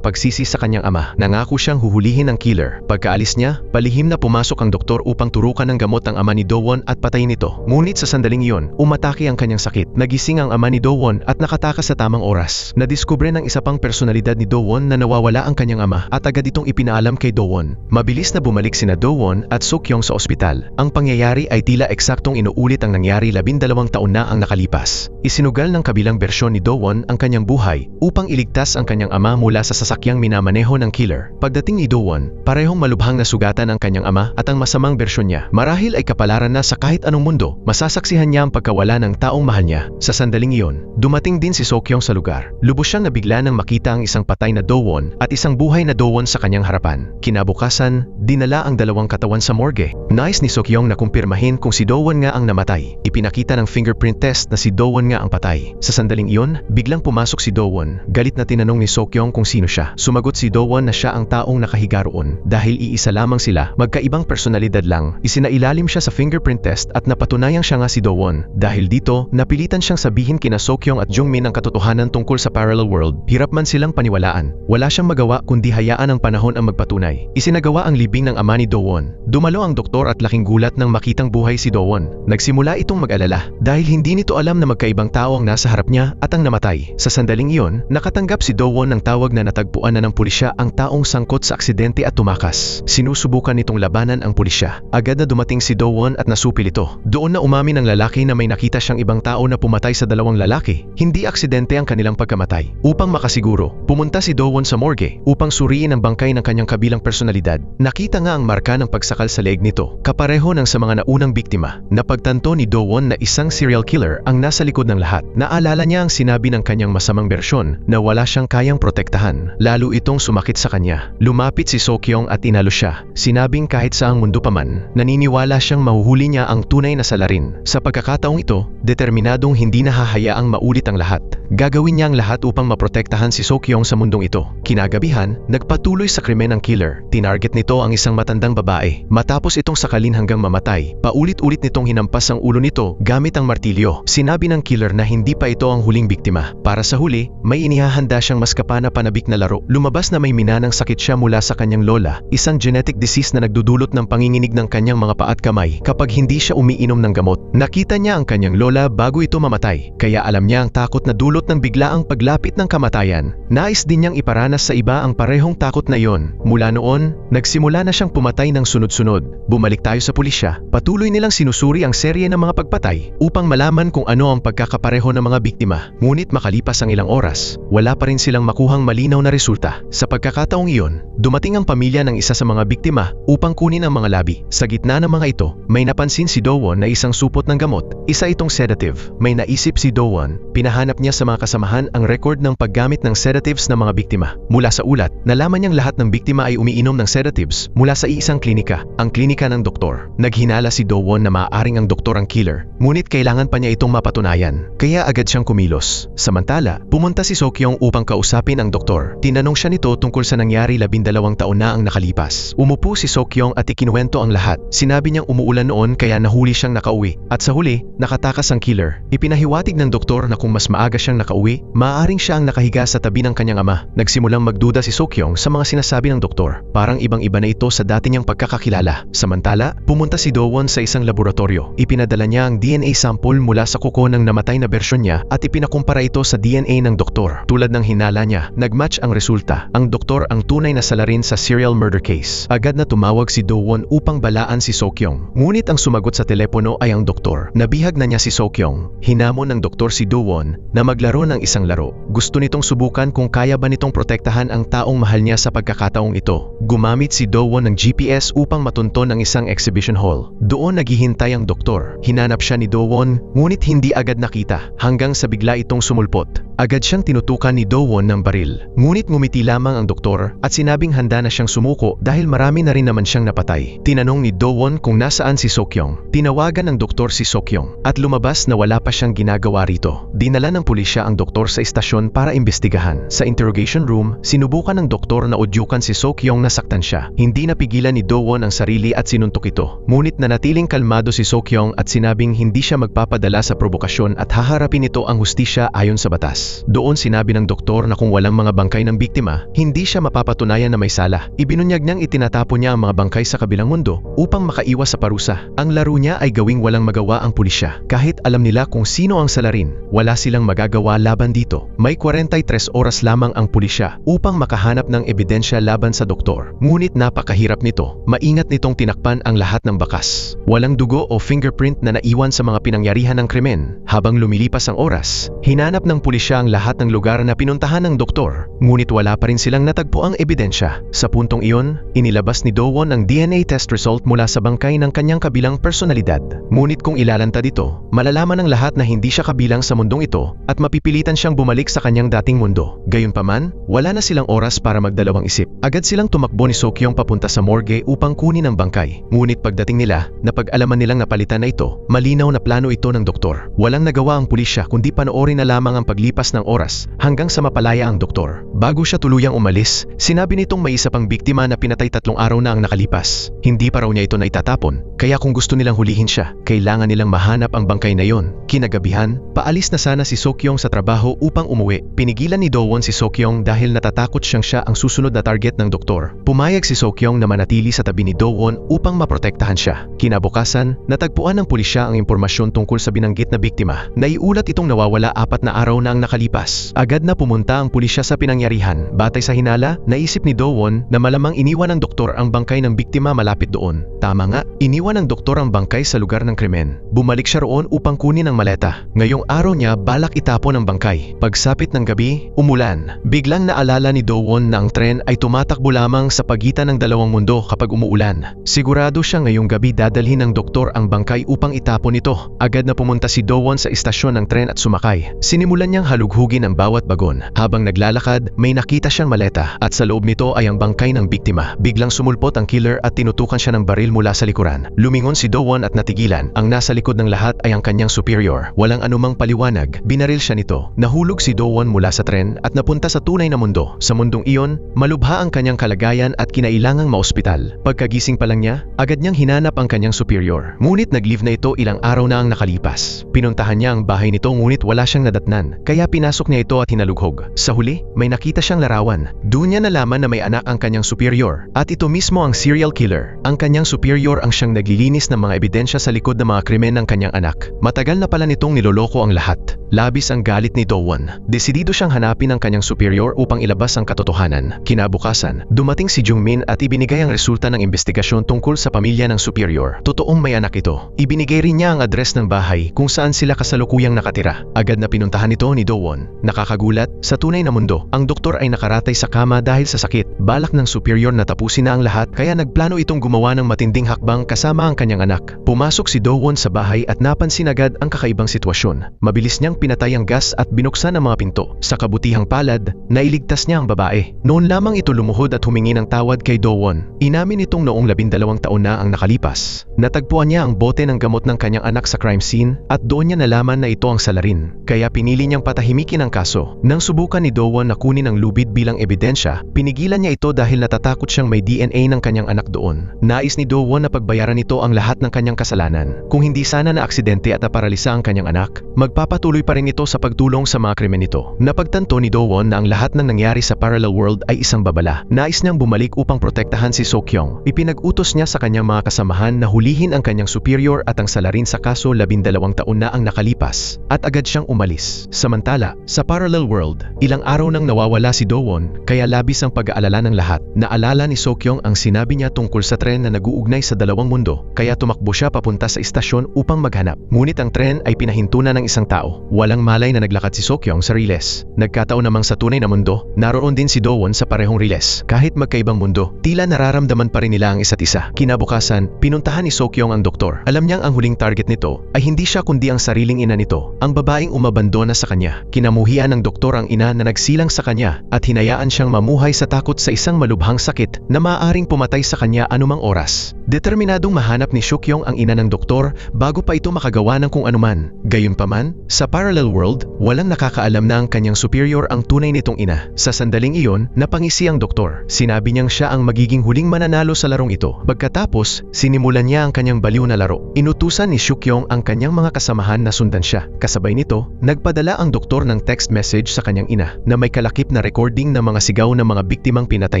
pagsisi sa kanyang ama. Nangako siyang huhulihin ang killer. Pagkaalis niya, palihim na pumasok ang doktor upang turukan ng gamot ang ama ni Dowon at patayin ito. Ngunit sa sandaling iyon, umatake ang kanyang sakit. Nagising ang ama ni Dowon at nakatakas sa tamang oras. Nadiskubre ng isa pang personalidad ni Dowon na nawawala ang kanyang ama at agad itong ipinaalam kay Dowon. Mabilis na bumalik sina Dowon at Sokyong sa ospital. Ang pangyayari ay tila eksaktong inuulit ang nangyari 12 taon na ang nakalipas. Isinugal ng kabilang bersyon ni Dowon ang kanyang buhay upang iligtas ang kanyang ama mula sa sasakyang minamaneho ng killer. Pagdating ni Dowon, parehong malubhang nasugatan ang kanyang ama at ang masamang bersyon niya. Marahil ay kapalaran na sa kahit anong mundo, masasaksihan niya ang pagkawala ng taong mahal niya. Sa sandaling iyon, dumating din si Sokyong sa lugar. Lubos siyang nabigla nang makita ang isang patay na Dowon at isang buhay na Dowon sa kanyang harapan. Kinabukasan, dinala ang dalawang katawan sa morgue. Nais ni Sokyong na kumpirmahin kung si Dowon nga ang namatay. Ipinakita ng fingerprint test na si Dowon nga ang patay. Sa sandaling iyon, biglang pumasok si Dowon. Galit na tinanong ni Sokyong kung sino siya. Sumagot si Dowon na siya ang taong nakahiga roon. Dahil iisa lamang sila, magkaibang personalidad lang, isinailalim siya sa fingerprint test at napatunayang siya nga si Dowon. Dahil dito, napilitan siyang sabihin kina Sokyong at Jungmin ang katotohanan tungkol sa parallel world. Hirap man silang paniwalaan. Wala siyang magawa kundi hayaan ang panahon ang magpatunay. Isinagawa ang libing ng ama ni Dowon. Dumalo ang doktor at laking gulat nang makitang buhay si Dowon. Nagsimula itong mag-alala dahil hindi nito alam na magkaibang tao ang nasa harap niya at ang namatay. Sa sandaling iyon, nakatanggap si Dowon ng tawag na natagpuan na ng pulisya ang taong sangkot sa aksidente at tumakas. Sinusubukan nitong labanan ang pulisya. Agad na dumating si Dowon at nasupil ito. Doon na umamin ang lalaki na may nakita siyang ibang tao na pumatay sa dalawang lalaki. Hindi aksidente ang kanilang pagkamatay. Upang makasiguro, pumunta si Dowon sa morgue upang suriin ang bangkay ng kanyang kabilang personalidad. Nakita nga ang marka ng pagsakal sa leeg nito, kapareho ng sa mga naunang biktima. Napagtanto ni Dowon na isang serial killer ang nasa likod ng lahat. Naalala niya ang sinabi ng kanyang masamang bersyon na wala siyang kayang protektahan. Lalo itong sumakit sa kanya. Lumapit si Sokyong at inalo siya. Sinabing kahit saang mundo pa man, naniniwala siyang mahuhuli niya ang tunay na salarin. Sa pagkakataong ito, determinadong hindi nahahayaang maulit ang lahat. Gagawin niya ang lahat upang maprotektahan si Sokyong sa mundong ito. Kinagabihan, nagpatuloy sa krimen ng killer. Tinarget nito ang isang matandang babae. Matapos itong sakalin hanggang mamatay, paulit-ulit nitong hinampas ang ulo nito gamit ang martilyo. Sinabi ng killer na hindi pa ito ang huling biktima. Para sa huli, may inihahanda siyang mas kapana-panabik na laro. Lumabas na may minanang sakit siya mula sa kanyang lola, isang genetic disease na nagdudulot ng panginginig ng kanyang mga paa at kamay kapag hindi siya umiinom ng gamot. Nakita niya ang kanyang lola bago ito mamatay, kaya alam niya ang takot na dulot ng biglaang paglapit ng kamatayan. Nais din niyang iparanas sa iba ang parehong takot na iyon. Mula noon, nagsimula na siyang pumatay ng sunod-sunod. Bumalik tayo sa pulisya. Patuloy nilang sinusuri ang serye ng mga pagpatay upang malaman kung ano ang pagkakapareho ng mga biktima. Ngunit makalipas ang ilang oras, wala pa rin silang makuhang malinaw na resulta. Sa pagkakataong iyon, dumating ang pamilya ng isa sa mga biktima upang kunin ang mga labi. Sa gitna ng mga ito, may napansin si Dowon na isang supot ng gamot. Isa itong sedative. May naisip si Dowon. Pinahanap niya sa mga kasamahan ang record ng paggamit ng sedatives ng mga biktima. Mula sa ulat, nalaman niyang lahat ng biktima ay umiinom ng sedatives mula sa iisang klinika, ang klinika ng doktor. Naghinala si Dowon na maaaring ang doktor ang killer, ngunit kailangan pa niya itong mapatunayan. Kaya agad siyang kumilos. Samantala, pumunta si Sokyong upang kausapin ang doktor. Tinanong siya nito tungkol sa nangyari 12 taon na ang nakalipas. Umupo si Sokyong at ikinuwento ang lahat. Sinabi niyang umuulan noon kaya nahuli siyang nakauwi. At sa huli, nakatakas ang killer. Ipinahiwatig ng doktor na kung mas maaga siyang nakauwi, maaaring siya ang nakahiga sa tabi ng kanyang ama. Nagsimulang magduda si Sokyong sa mga sinasabi ng doktor. Parang ibang-iba na ito sa dati niyang pagkakakilala. Samantala, pumunta si Do-won sa isang laboratorio. Ipinadala niya ang DNA sample mula sa kuko ng namatay na bersyon niya at ipinakumpara ito sa DNA ng doktor. Tulad ng hinala niya, nagmatch ang resulta. Ang doktor ang tunay na salarin sa serial murder case. Agad na tumawag si Do-won upang balaan si Sokyong. Ngunit ang sumagot sa telepono ay ang doktor. Nabihag na niya si Sokyong. Hinamon ng doktor si Do-won na maglaro ng isang laro. Gusto nitong subukan kung kaya ba nitong protektahan ang taong mahal niya sa pagkakataong ito. Gumamit si Do-won ng GPS upang matunton ang isang exhibition hall. Doon naghihintay ang doktor. Hinanap siya ni Do-won, ngunit hindi agad nakita hanggang sa bigla itong sumulpot. Agad siyang tinutukan ni Do-won ng baril. Ngunit ngumiti lamang ang doktor at sinabing handa na siyang sumuko dahil marami na rin naman siyang napatay. Tinanong ni Do-won kung nasaan si Sokyong. Tinawagan ng doktor si Sokyong at lumabas na wala pa siyang ginagawa rito. Dinala ng pulisya ang doktor sa istasyon para imbestigahan. Sa interrogation room, sinubukan ng doktor na udyukan si Sokyong na saktan siya. Hindi napigilan ni Do-won ang sarili at sinuntok ito. Ngunit nanatiling kalmado si Sokyong at sinabing hindi siya magpapadala sa provokasyon at haharapin ito ang hustisya ayon sa batas. Doon sinabi ng doktor na kung walang mga bangkay ng biktima, hindi siya mapapatunayan na may sala. Ibinunyag niyang itinatapon niya ang mga bangkay sa kabilang mundo upang makaiwas sa parusa. Ang laro niya ay gawing walang magawa ang pulisya. Kahit alam nila kung sino ang salarin, wala silang magagawa laban dito. May 43 oras lamang ang pulisya upang makahanap ng ebidensya laban sa doktor. Ngunit napakahirap nito. Maingat nitong tinakpan ang lahat ng bakas. Walang dugo o fingerprint na naiwan sa mga pinangyarihan ng krimen. Habang lumilipas ang oras, hinanap ng pulisya ang lahat ng lugar na pinuntahan ng doktor. Ngunit wala pa rin silang natagpuang ebidensya. Sa puntong iyon, inilabas ni Do-won ang DNA test result mula sa bangkay ng kanyang kabilang personalidad. Ngunit kung ilalantad ito, malalaman ng lahat na hindi siya kabilang sa mundong ito at mapipilitan siyang bumalik sa kanyang dating mundo. Gayunpaman, wala na silang oras para magdalawang isip. Agad silang tumakbo ni Sokyong papunta sa morgue upang kunin ang bangkay. Ngunit pagdating nila, napag-alaman nilang napalitan na ito. Malinaw na plano ito ng doktor. Walang nagawa ang pulisya kundi panoorin na lamang ang paglipas ng oras hanggang sa mapalaya ang doktor. Bago siya tuluyang umalis, sinabi nitong may isa pang biktima na pinatay 3 araw na ang nakalipas. Hindi pa raw niya ito naitatapon, kaya kung gusto nilang hulihin siya, kailangan nilang mahanap ang bangkay na yon. Kinagabihan, paalis na sana si Sokyong sa trabaho upang umuwi. Pinigilan ni Do-won si Sokyong dahil natatakot siya ang susunod na target ng doktor. Pumayag si Sokyong na manatili sa tabi ni Do-won upang maprotektahan siya. Kinabukasan, natagpuan ng pulisya ang impormasyon tungkol sa binanggit na biktima. Naiulat itong nawawala 4 na araw na ang nakalipas. Agad na pumunta ang pulisya sa pinangyarihan. Batay sa hinala, naisip ni Do-won na malamang iniwan ng doktor ang bangkay ng biktima malapit doon. Tama nga, iniwan ng doktor ang bangkay sa lugar ng krimen. Bumalik siya roon upang kunin ang maleta. Ngayong araw niya balak itapon ang bangkay. Pagsapit ng gabi, umulan. Biglang naalala ni Do-won na ang tren ay tumatakbo lamang sa pagitan ng dalawang mundo kapag umuulan. Sigurado siya ngayong gabi dadalhin ng doktor ang bangkay upang itapon ito. Agad na pumunta si Do-won sa istasyon ng tren at sumakay. Sinimulan niyang halughugin ang bawat bagon. Habang naglalakad, may nakita siyang maleta at sa loob nito ay ang bangkay ng biktima. Biglang sumulpot ang killer at tinutukan siya ng baril mula sa likuran. Lumingon si Do-won at natigilan. Ang nasa likod ng lahat ay ang kanyang superior. Walang anumang paliwanag, binaril siya nito. Nahulog si Do-won mula sa tren at napunta sa tunay na mundo. Sa mundong iyon, malubha ang kanyang kalagayan at kinailangang maospital. Pagkagising pa lang niya, agad niyang hinanap ang kanyang superior. Ngunit nag-leave na ito ilang araw na ang nakalipas. Pinuntahan niya ang bahay nito ngunit wala siyang nadatnan, kaya pinasok niya ito at hinalughog. Sa huli, may nakita siyang larawan. Doon niya nalaman na may anak ang kanyang superior at ito mismo ang serial killer. Ang kanyang superior ang siyang naglilinis ng mga ebidensya sa likod ng mga krimen ng kanyang anak. Matagal na pala nitong niloloko ang lahat. Labis ang galit ni Do-won. Desidido siyang hanapin ang kanyang superior upang ilabas ang katotohanan. Kinabukasan, dumating si Jung-min at ibinigay ang resulta ng investigasyon tungkol sa pamilya ng superior. Totoong may anak ito. Ibinigay rin niya ang address ng bahay kung saan sila kasalukuyang nakatira. Agad na pinuntahan ito ni Do-won. Nakakagulat, sa tunay na mundo, ang doktor ay nakaratay sa kama dahil sa sakit. Balak ng superior na tapusin na ang lahat kaya nagplano itong gumawa ng matinding hakbang kasama ang kanyang anak. Pumasok si Do-won sa bahay at napansin agad ang kakaibang sitwasyon. Mabilis niyang pinatay ang gas at binuksan ang mga pinto. Sa kabutihang palad, nailigtas niya ang babae. Noon lamang ito lumuhod at humingi ng tawad kay Do-won. Inamin itong noong 12 taon na ang nakalipas. Natagpuan niya ang bote ng gamot ng kanyang anak sa crime scene at doon niya nalaman na ito ang salarin. Kaya pinili niyang patayin patahimikin ang kaso. Nang subukan ni Do-won na kunin ang lubid bilang ebidensya, pinigilan niya ito dahil natatakot siyang may DNA ng kanyang anak doon. Nais ni Do-won na pagbayaran nito ang lahat ng kanyang kasalanan. Kung hindi sana na aksidente at naparalisa ang kanyang anak, magpapatuloy pa rin ito sa pagtulong sa mga krimen nito. Napagtanto ni Do-won na ang lahat ng nangyari sa parallel world ay isang babala. Nais niyang bumalik upang protektahan si So-kyung. Ipinag-utos niya sa kanyang mga kasamahan na hulihin ang kanyang superior at ang salarin sa kaso 12 taon na ang nakalipas, at agad siyang umalis. Samantala, sa parallel world, ilang araw nang nawawala si Do-won, kaya labis ang pag-aalala ng lahat. Naalala ni So-kyung ang sinabi niya tungkol sa tren na nag-uugnay sa dalawang mundo, kaya tumakbo siya papunta sa istasyon upang maghanap. Ngunit ang tren ay pinahinto na ng isang tao. Walang malay na naglakad si So-kyung sa riles. Nagkataon namang sa tunay na mundo, naroon din si Do-won sa parehong riles. Kahit magkaibang mundo, tila nararamdaman pa rin nila ang isa't isa. Kinabukasan, pinuntahan ni So-kyung ang doktor. Alam niyang ang huling target nito ay hindi siya kundi ang sariling ina nito, ang babaeng umabandona sa kanya. Kinamuhian ng doktor ang ina na nagsilang sa kanya at hinayaan siyang mamuhay sa takot sa isang malubhang sakit na maaaring pumatay sa kanya anumang oras. Determinadong mahanap ni So-kyung ang ina ng doktor bago pa ito makagawa ng kung anuman. Gayunpaman, sa parallel world, walang nakakaalam na ang kanyang superior ang tunay nitong ina. Sa sandaling iyon, napangisi ang doktor. Sinabi niyang siya ang magiging huling mananalo sa larong ito. Pagkatapos, sinimulan niya ang kanyang baliw na laro. Inutusan ni So-kyung ang kanyang mga kasamahan na sundan siya. Kasabay nito, nagpadala ang doktor ng text message sa kanyang ina na may kalakip na recording ng mga sigaw ng mga biktimang pinatay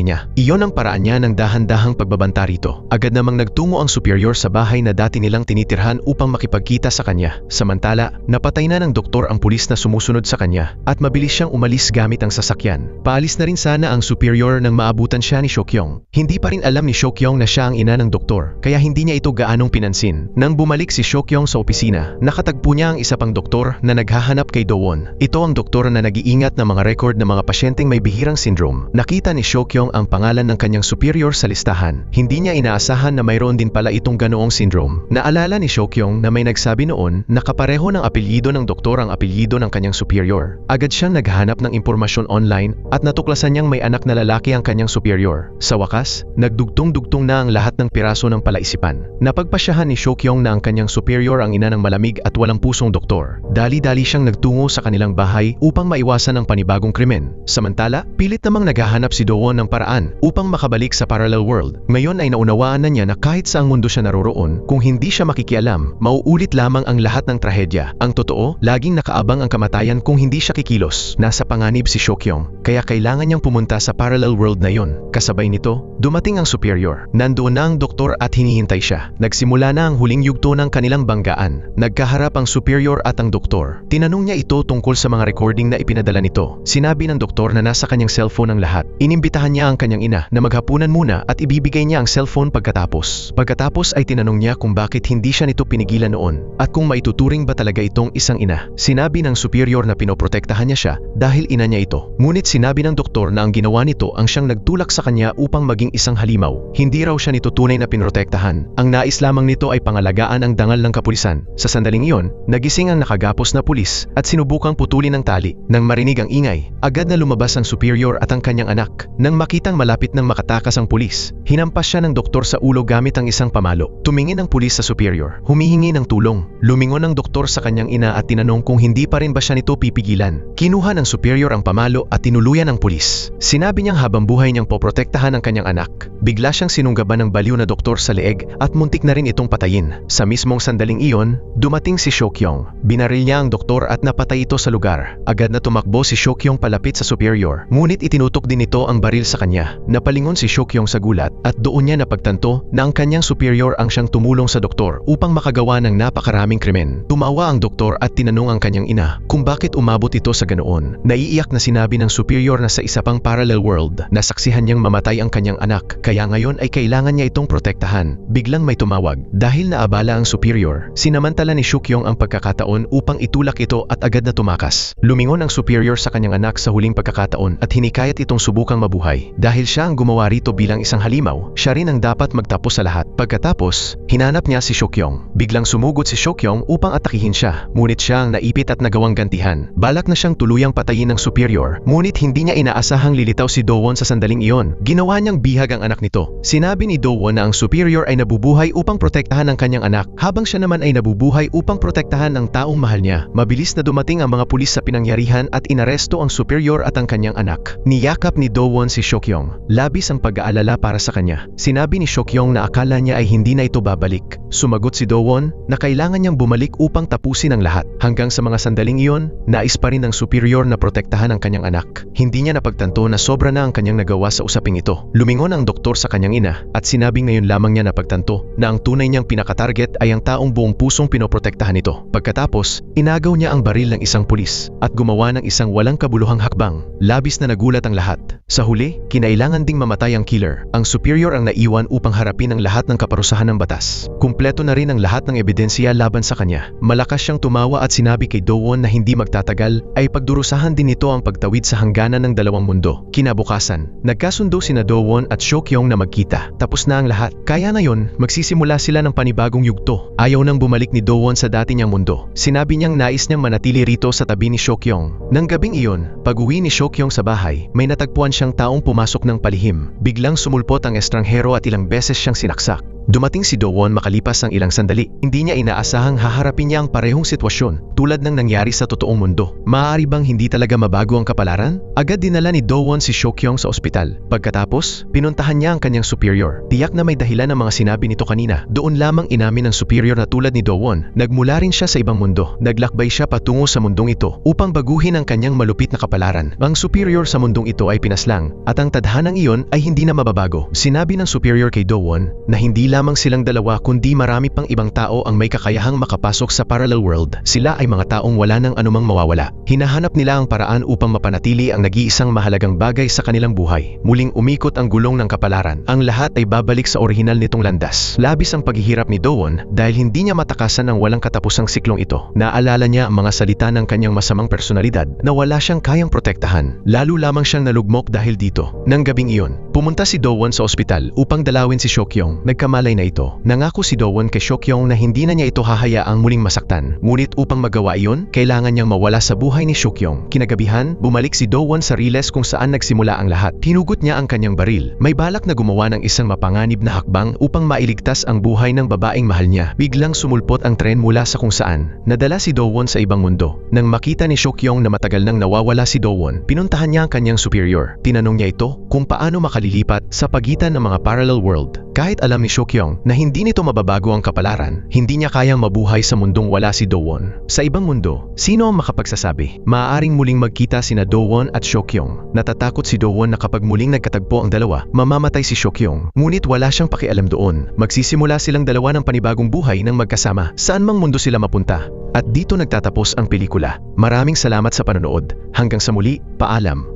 niya. Iyon ang paraan niya ng dahan-dahang pagbabanta rito. Agad namang nagtungo ang superior sa bahay na dati nilang tinitirhan upang makipagkita sa kanya. Samantala, napatay na ng doktor ang pulis na sumusunod sa kanya at mabilis siyang umalis gamit ang sasakyan. Paalis na rin sana ang superior nang maabutan siya ni So-kyung. Hindi pa rin alam ni So-kyung na siya ang ina ng doktor, kaya hindi niya ito gaanong pinansin. Nang bumalik si So-kyung sa opisina, nakatagpo niya ang isa pang doktor na naghahanap kay Do-won. Ito ang doktor na nag-iingat ng mga record ng mga pasyenteng may bihirang syndrome. Nakita ni So-kyung ang pangalan ng kanyang superior sa listahan. Hindi niya inaasahan na mayroon din pala itong ganoong syndrome. Naalala ni So-kyung na may nagsabi noon na kapareho ng apelyido ng doktor ang apelyido ng kanyang superior. Agad siyang naghanap ng impormasyon online at natuklasan niyang may anak na lalaki ang kanyang superior. Sa wakas, nagdugtong-dugtong na ang lahat ng piraso ng palaisipan. Napagpasyahan ni So-kyung na ang kanyang superior ang ina ng malamig at walang pusong doktor. Dali-dali siyang nagtungo sa kanilang bahay upang maiwasan ang panibagong krimen. Samantala, pilit namang naghahanap si Do-won ng paraan upang makabalik sa parallel world. Ngayon ay naunawaan na niya na kahit saang mundo siya naroroon, kung hindi siya makikialam, mauulit lamang ang lahat ng trahedya. Ang totoo, laging nakaabang ang kamatayan kung hindi siya kikilos. Nasa panganib si So-kyung, kaya kailangan niyang pumunta sa parallel world na yon. Kasabay nito, dumating ang superior. Nandoon na ang doktor at hinihintay siya. Nagsimula na ang huling yugto ng kanilang banggaan. Nagkaharap ang superior at ang doktor. Tinanong niya ito tungkol sa mga recording na ipinadala nito. Sinabi ng doktor na nasa kanyang cellphone ang lahat. Inimbitahan niya ang kanyang ina na maghapunan muna at ibibigay niya ang cellphone pagkatapos. Pagkatapos ay tinanong niya kung bakit hindi siya nito pinigilan noon at kung maituturing ba talaga itong isang ina. Sinabi ng superior na pinoprotektahan niya siya dahil ina niya ito. Ngunit sinabi ng doktor na ang ginawa nito ang siyang nagtulak sa kanya upang maging isang halimaw. Hindi raw siya nito tunay na pinrotektahan. Ang nais lamang nito ay pangalagaan ang dangal ng kapulisan. Sa sandaling iyon, nagising ang nakagapos na pulis at sinubukang putulin ang tali. Nang marinig ang ingay, agad na lumabas ang superior at ang kanyang anak. Nang makitang malapit nang makatakas ang pulis, hinampas siya ng doktor sa ulo gamit ang isang pamalo. Tumingin ang pulis sa superior, humihingi ng tulong. Lumingon ang doktor sa kanyang ina at tinanong kung hindi pa rin ba siya nito pipigilan. Kinuha ng superior ang pamalo at tinuluyan ang pulis. Sinabi niyang habang buhay niyang poprotektahan ang kanyang anak. Bigla siyang sinunggaban ng baliw na doktor sa leeg at muntik na rin itong patayin. Sa mismong sandaling iyon, dumating si So-kyung. Binaril niya ang doktor at napatay ito sa lugar. Agad na tumakbo si So-kyung palapit sa superior. Ngunit itinutok din ito ang baril sa kanya. Napalingon si So-kyung sa gulat at doon niya napagtanto na ang kanyang superior ang siyang tumulong sa doktor upang makagawa ng napakaraming krimen. Tumawa ang doktor at tinanong ang kanyang ina kung bakit umabot ito sa ganoon. Naiiyak na sinabi ng superior na sa isa pang parallel world, nasaksihan niyang mamatay ang kanyang anak, kaya ngayon ay kailangan niya itong protektahan. Biglang may tumawag. Dahil naabala ang superior, sinamantala ni So-kyung ang pagkakataon upang itulak ito at agad na tumakas. Lumingon ang superior sa kanyang anak sa huling pagkakataon at hinikayat itong subukang mabuhay. Dahil siya ang gumawa rito bilang isang halimaw, siya rin ang dapat magtapos sa lahat. Pagkatapos, hinanap niya si So-kyung. Biglang sumugod si So-kyung upang atakihin siya, ngunit siya ang naipit at nagawang gantihan. Balak na siyang tuluyang patayin ng superior, ngunit hindi niya inaasahang lilitaw si Do-won sa sandaling iyon. Ginawa niyang bihag ang anak nito. Sinabi ni Do-won na ang superior ay nabubuhay upang protektahan ang kanyang anak, habang siya naman ay nabubuhay upang protektahan ang taong mahal niya. Mabilis na dumating ang mga pulis sa pinangyarihan at inaresto ang superior at ang kanyang anak. Niyakap ni Do-won si Seok-yong. Labis ang pag-aalala para sa kanya. Sinabi ni Seok-yong na akala niya ay hindi na ito babalik. Sumagot si Do-won na kailangan niyang bumalik upang tapusin ang lahat. Hanggang sa mga sandaling iyon, nais pa rin ng superior na protektahan ang kanyang anak. Hindi niya napagtanto na sobra na ang kanyang nagawa sa usaping ito. Lumingon ang doktor sa kanyang ina at sinabing ngayon lamang niya napagtanto na ang tunay niyang pinakatarget ay ang taong buong pusong pinoprotektahan ito. Pagkatapos, inagaw niya ang baril ng isang pulis at gumawa ng isang walang kabuluhang hakbang. Labis na nagulat ang lahat. Sa huli, kinailangan ding mamatay ang killer. Ang superior ang naiwan upang harapin ang lahat ng kaparusahan ng batas. Kumpleto na rin ang lahat ng ebidensya laban sa kanya. Malakas siyang tumawa at sinabi kay Do-won na hindi magtatagal ay pagdurusahan din nito ang pagtawid sa hangganan ng dalawang mundo. Kinabukasan, nagkasundo sina Do-won at Seok-yong na magkita. Tapos na ang lahat. Kaya ngayon, magsisimula sila ng panibagong yugto. Ayaw nang bumalik ni Do-won sa dati niyang mundo. Sinabi niyang nais niyang manatili rito sa tabi ni Seok-yong. Nang gabing iyon, pag-uwi ni Seok-yong sa bahay, may natagpuan siyang taong pumasok ng palihim. Biglang sumulpot ang estranghero at ilang beses siyang sinaksak. Dumating si Do-won makalipas ang ilang sandali. Hindi niya inaasahang haharapin niya ang parehong sitwasyon tulad ng nangyari sa totoong mundo. Maaari bang hindi talaga mabago ang kapalaran? Agad dinala ni Do-won si Seok-yong sa ospital. Pagkatapos, pinuntahan niya ang kanyang superior. Tiyak na may dahilan ang mga sinabi nito kanina. Doon lamang inamin ng superior na tulad ni Do-won, nagmula rin siya sa ibang mundo. Naglakbay siya patungo sa mundong ito upang baguhin ang kanyang malupit na kapalaran. Ang superior sa mundong ito ay pinaslang at ang tadhanang iyon ay hindi na mababago. Sinabi ng superior kay Do-won na hindi lamang silang dalawa kundi marami pang ibang tao ang may kakayahang makapasok sa parallel world. Sila ay mga taong wala nang anumang mawawala. Hinahanap nila ang paraan upang mapanatili ang nag-iisang mahalagang bagay sa kanilang buhay. Muling umikot ang gulong ng kapalaran. Ang lahat ay babalik sa orihinal nitong landas. Labis ang paghihirap ni Do-won dahil hindi niya matakasan ang walang katapusang siklong ito. Naalala niya ang mga salita ng kanyang masamang personalidad na wala siyang kayang protektahan. Lalo lamang siyang nalugmok dahil dito. Nang gabing iyon, pumunta si Do-won sa ospital upang dalawin si Seok-yong. Nagkamalay na ito. Nangako si Do-won kay Seok-yong na hindi na niya ito hahayaang muling masaktan. Ngunit upang magawa iyon, kailangan niyang mawala sa buhay ni Seok-yong. Kinagabihan, bumalik si Do-won sa Riles kung saan nagsimula ang lahat. Hinugot niya ang kanyang baril. May balak na gumawa ng isang mapanganib na hakbang upang mailigtas ang buhay ng babaeng mahal niya. Biglang sumulpot ang tren mula sa kung saan. Nadala si Do-won sa ibang mundo. Nang makita ni Seok-yong na matagal nang nawawala si Do-won, pinuntahan niya ang kanyang superior. Tinanong niya ito kung paano makalilipat sa pagitan ng mga parallel world. Kahit alam ni Seok-yong na hindi nito mababago ang kapalaran, hindi niya kayang mabuhay sa mundong wala si Do-won. Sa ibang mundo, sino ang makapagsasabi? Maaaring muling magkita sina Do-won at Seok-yong. Natatakot si Do-won na kapag muling nagkatagpo ang dalawa, mamamatay si Seok-yong. Ngunit wala siyang pakialam doon. Magsisimula silang dalawa ng panibagong buhay ng magkasama. Saan mang mundo sila mapunta. At dito nagtatapos ang pelikula. Maraming salamat sa panonood. Hanggang sa muli, paalam.